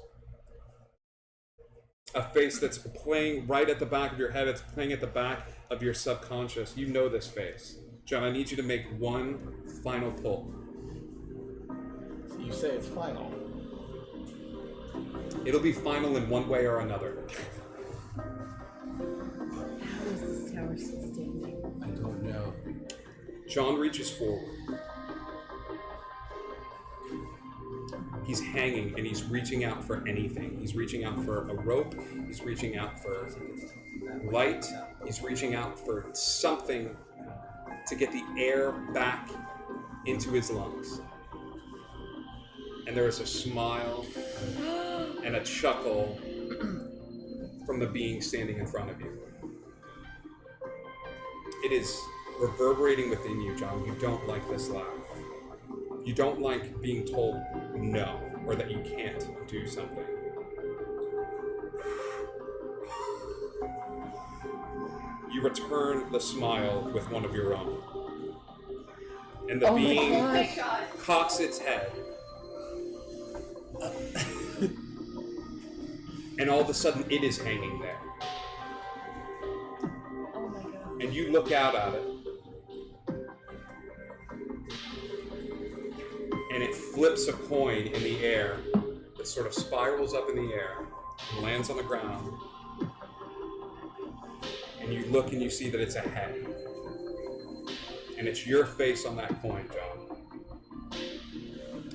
A face that's playing right at the back of your head. It's playing at the back of your subconscious. You know this face. John, I need you to make one final pull. You say it's final. It'll be final in one way or another. How is this tower still standing? I don't know. John reaches forward. He's hanging, and he's reaching out for anything. He's reaching out for a rope. He's reaching out for light. He's reaching out for something to get the air back into his lungs. And there is a smile and a chuckle from the being standing in front of you. It is reverberating within you, John. You don't like this laugh. You don't like being told no, or that you can't do something. You return the smile with one of your own. And the being cocks its head. And all of a sudden it is hanging there. Oh my god. And you look out at it. And it flips a coin in the air that sort of spirals up in the air, lands on the ground, and you look and you see that it's a head. And it's your face on that coin, John.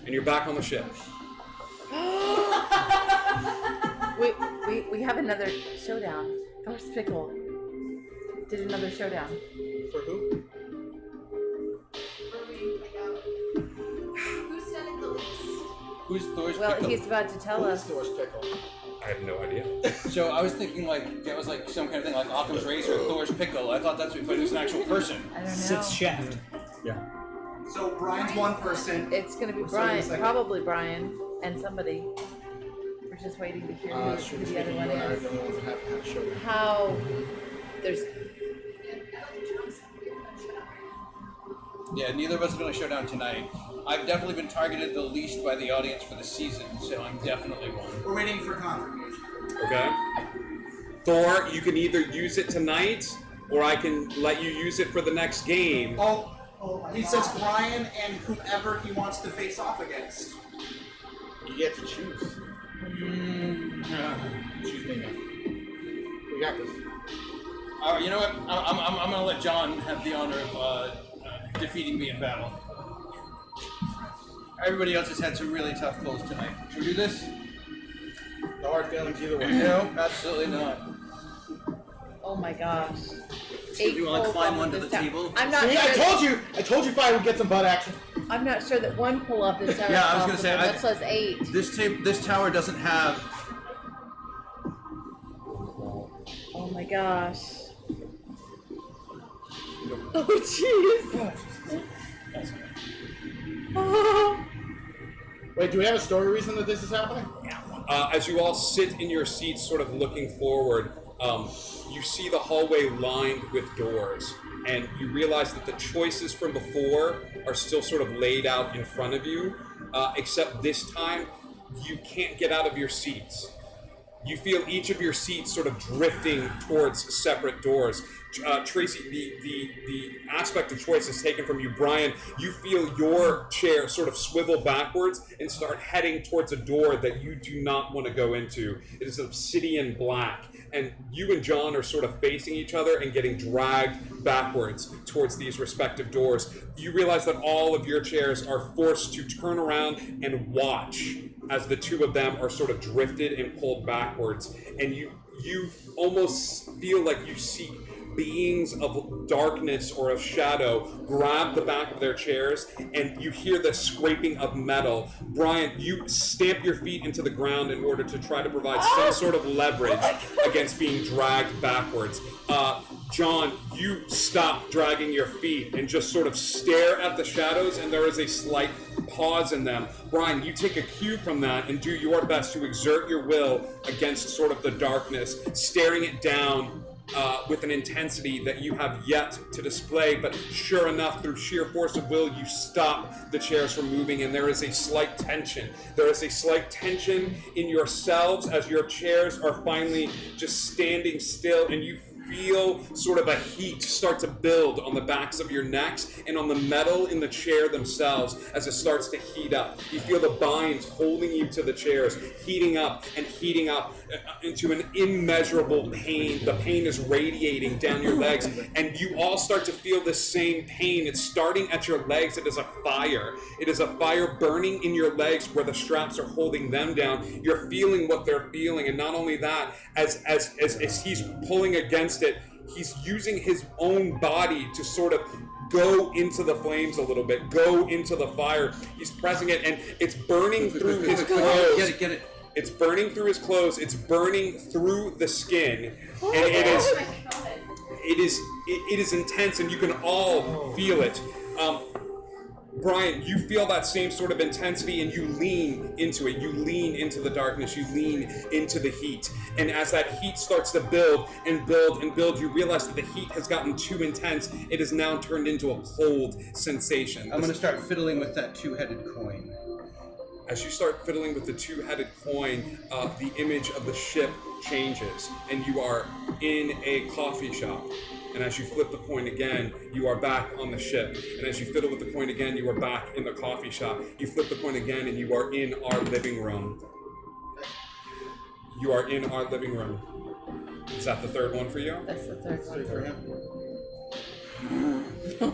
And you're back on the ship. We have another showdown. Thor's Pickle did another showdown. For who? Who's standing the least? Who's Thor's Well, Pickle? he's about to tell us. Thor's Pickle. I have no idea. So I was thinking like that was like some kind of thing like Occam's Razor, Thor's Pickle. I thought that's what, but it's an actual person. I don't know. Sits shaft. Yeah. So Brian's one person. It's gonna be Sorry, Brian, a second. probably Brian, and somebody. We're just waiting to hear who the other one is. How there's Yeah, neither of us are going to show down tonight. I've definitely been targeted the least by the audience for the season, so I'm definitely one. We're waiting for confirmation. Okay. Thor, you can either use it tonight, or I can let you use it for the next game. Oh, he says Brian and whoever he wants to face off against. You get to choose. Choose me now. We got this. All right, you know what? I'm going to let John have the honor of defeating me in battle. Everybody else has had some really tough pulls tonight. Should we do this? No hard feelings either way. No, absolutely not. oh my gosh. Do you want to pulls climb off onto of the this tower. table? I'm not See, sure. I told you Fire would get some butt action. I'm not sure that one pull off this tower. Yeah, I was is gonna say, possible, much less 8. This tower doesn't have. Oh my gosh. Oh jeez. Oh. Wait, do we have a story reason that this is happening? As you all sit in your seats, sort of looking forward, you see the hallway lined with doors, and you realize that the choices from before are still sort of laid out in front of you, except this time you can't get out of your seats. You feel each of your seats sort of drifting towards separate doors. Tracy, the aspect of choice is taken from you. Brian, you feel your chair sort of swivel backwards and start heading towards a door that you do not want to go into. It is obsidian black, and you and John are sort of facing each other and getting dragged backwards towards these respective doors. You realize that all of your chairs are forced to turn around and watch as the two of them are sort of drifted and pulled backwards, and you almost feel like you see beings of darkness or of shadow grab the back of their chairs, and you hear the scraping of metal. Brian, you stamp your feet into the ground in order to try to provide some sort of leverage against being dragged backwards. John, you stop dragging your feet and just sort of stare at the shadows, and there is a slight pause in them. Brian, you take a cue from that and do your best to exert your will against sort of the darkness, staring it down with an intensity that you have yet to display, but sure enough, through sheer force of will, you stop the chairs from moving, and there is a slight tension. There is a slight tension in yourselves as your chairs are finally just standing still, and you feel sort of a heat start to build on the backs of your necks and on the metal in the chair themselves as it starts to heat up. You feel the binds holding you to the chairs, heating up into an immeasurable pain. The pain is radiating down your legs, and you all start to feel the same pain. It's starting at your legs. It is a fire. It is a fire burning in your legs where the straps are holding them down. You're feeling what they're feeling, and not only that, as he's pulling against it, he's using his own body to sort of go into the flames a little bit, go into the fire. He's pressing it, and it's burning through his clothes. Get it. It's burning through his clothes. It's burning through the skin, and it is intense, and you can all feel it. Brian, you feel that same sort of intensity, and you lean into it. You lean into the darkness. You lean into the heat. And as that heat starts to build and build and build, you realize that the heat has gotten too intense. It has now turned into a cold sensation. I'm going to start fiddling with that two-headed coin. As you start fiddling with the two-headed coin, the image of the ship changes, and you are in a coffee shop. And as you flip the coin again, you are back on the ship. And as you fiddle with the coin again, you are back in the coffee shop. You flip the coin again, and you are in our living room. You are in our living room. Is that the third one for you? That's the third one for him.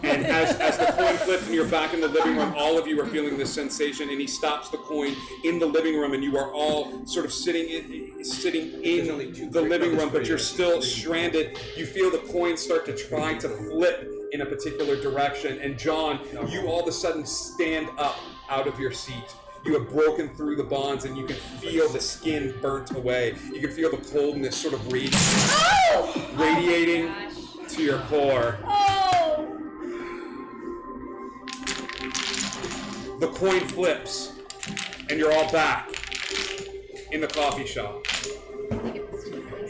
And as the coin flips and you're back in the living room, all of you are feeling this sensation, and he stops the coin in the living room, and you are all sort of sitting in the living room, but you're still stranded. You feel the coin start to try to flip in a particular direction, and John, you all of a sudden stand up out of your seat. You have broken through the bonds, and you can feel the skin burnt away. You can feel the coldness sort of radiating to your core. The coin flips, and you're all back in the coffee shop.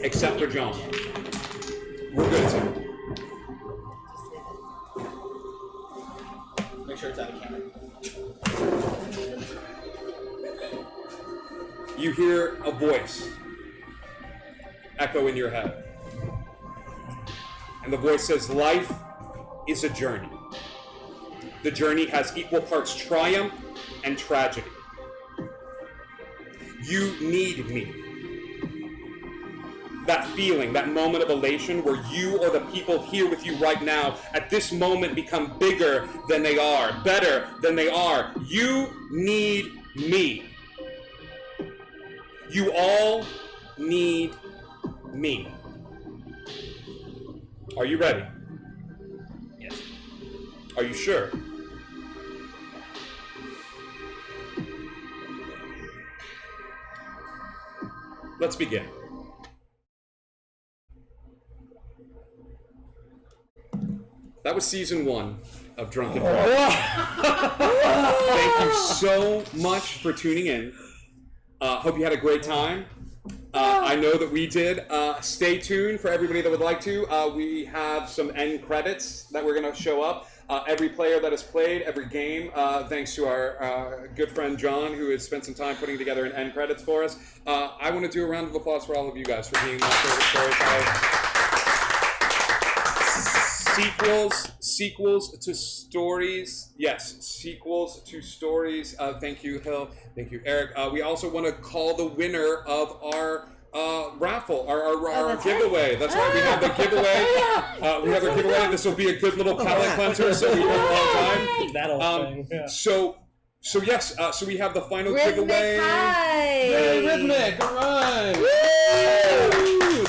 Except for John. We're good, Tim. Make sure it's out of camera. You hear a voice echo in your head. And the voice says, life is a journey. The journey has equal parts triumph and tragedy. You need me. That feeling, that moment of elation where you or the people here with you right now at this moment become bigger than they are, better than they are. You need me. You all need me. Are you ready? Yes. Are you sure? Let's begin. That was season 1 of Drunken Party. Thank you so much for tuning in. Hope you had a great time. I know that we did. Stay tuned for everybody that would like to. We have some end credits that we're going to show up. Every player that has played, every game, thanks to our good friend John, who has spent some time putting together an end credits for us. I want to do a round of applause for all of you guys for being my favorite storytellers. Sequels to stories. Yes, sequels to stories. Thank you, Hill. Thank you, Eric. We also want to call the winner of our raffle, our giveaway. That's right, we have the giveaway. We have our giveaway. This will be a good little palate cleanser, so we won't all time. That old thing. Yeah. So yes, so we have the final Rhythmic giveaway. high. Yay, Rhythmic, all right. Woo!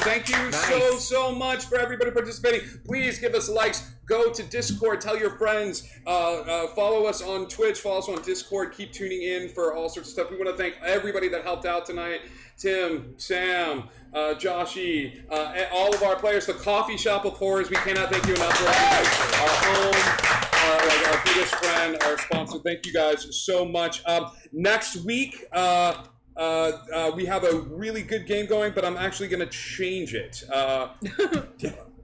Thank you so much for everybody participating. Please give us likes. Go to Discord. Tell your friends. Follow us on Twitch. Follow us on Discord. Keep tuning in for all sorts of stuff. We want to thank everybody that helped out tonight. Tim, Sam, Joshy, all of our players. The Coffee Shop of Horrors. We cannot thank you enough for our home, our biggest friend, our sponsor. Thank you guys so much. Next week, we have a really good game going, but I'm actually going to change it.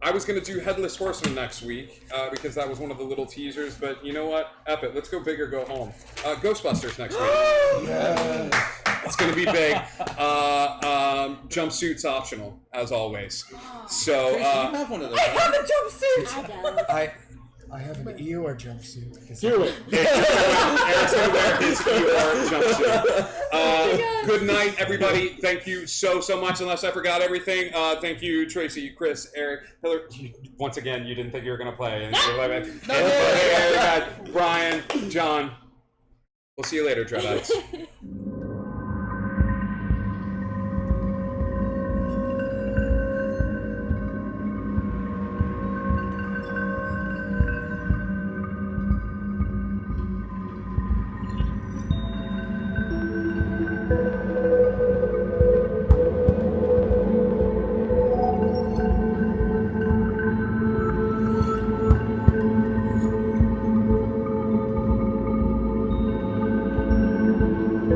I was going to do Headless Horseman next week because that was one of the little teasers, but you know what? F it. Let's go big or go home. Ghostbusters next week. Yeah. It's going to be big. Jumpsuits optional, as always. So, Tracy, you have one of those. I have a jumpsuit. I have an Eeyore jumpsuit. Do it. Eric's going to wear his Eeyore jumpsuit. Good night, everybody. Thank you so much. Unless I forgot everything, thank you, Tracy, Chris, Eric, Hillary. Once again, you didn't think you were going to play. And Brian, John. We'll see you later, Dreadites.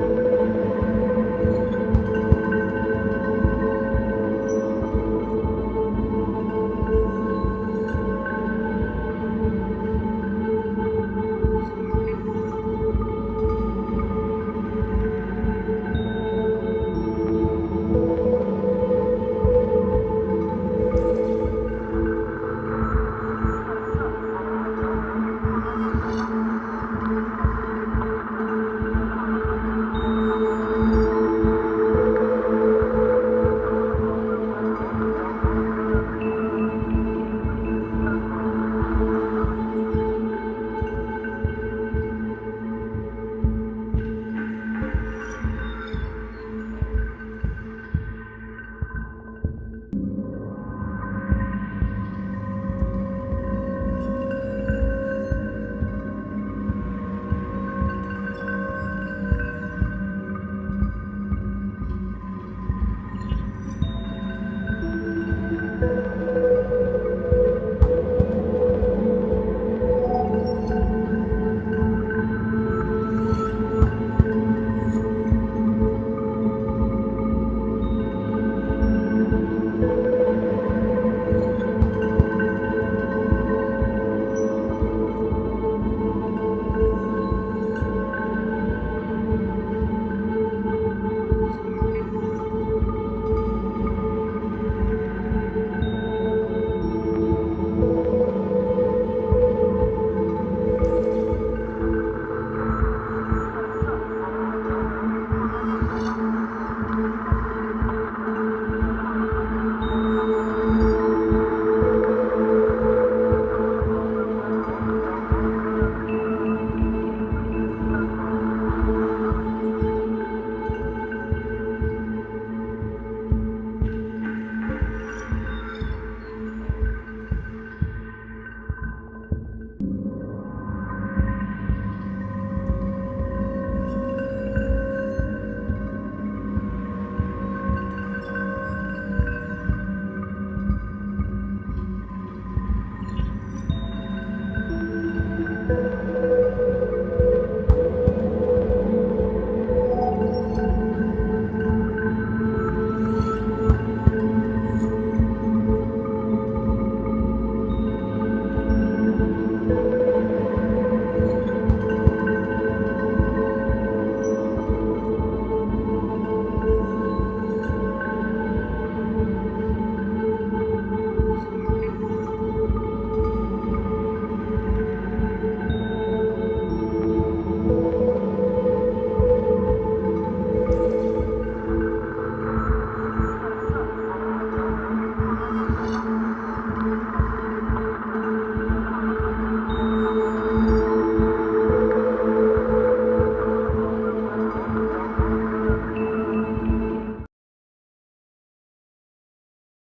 you.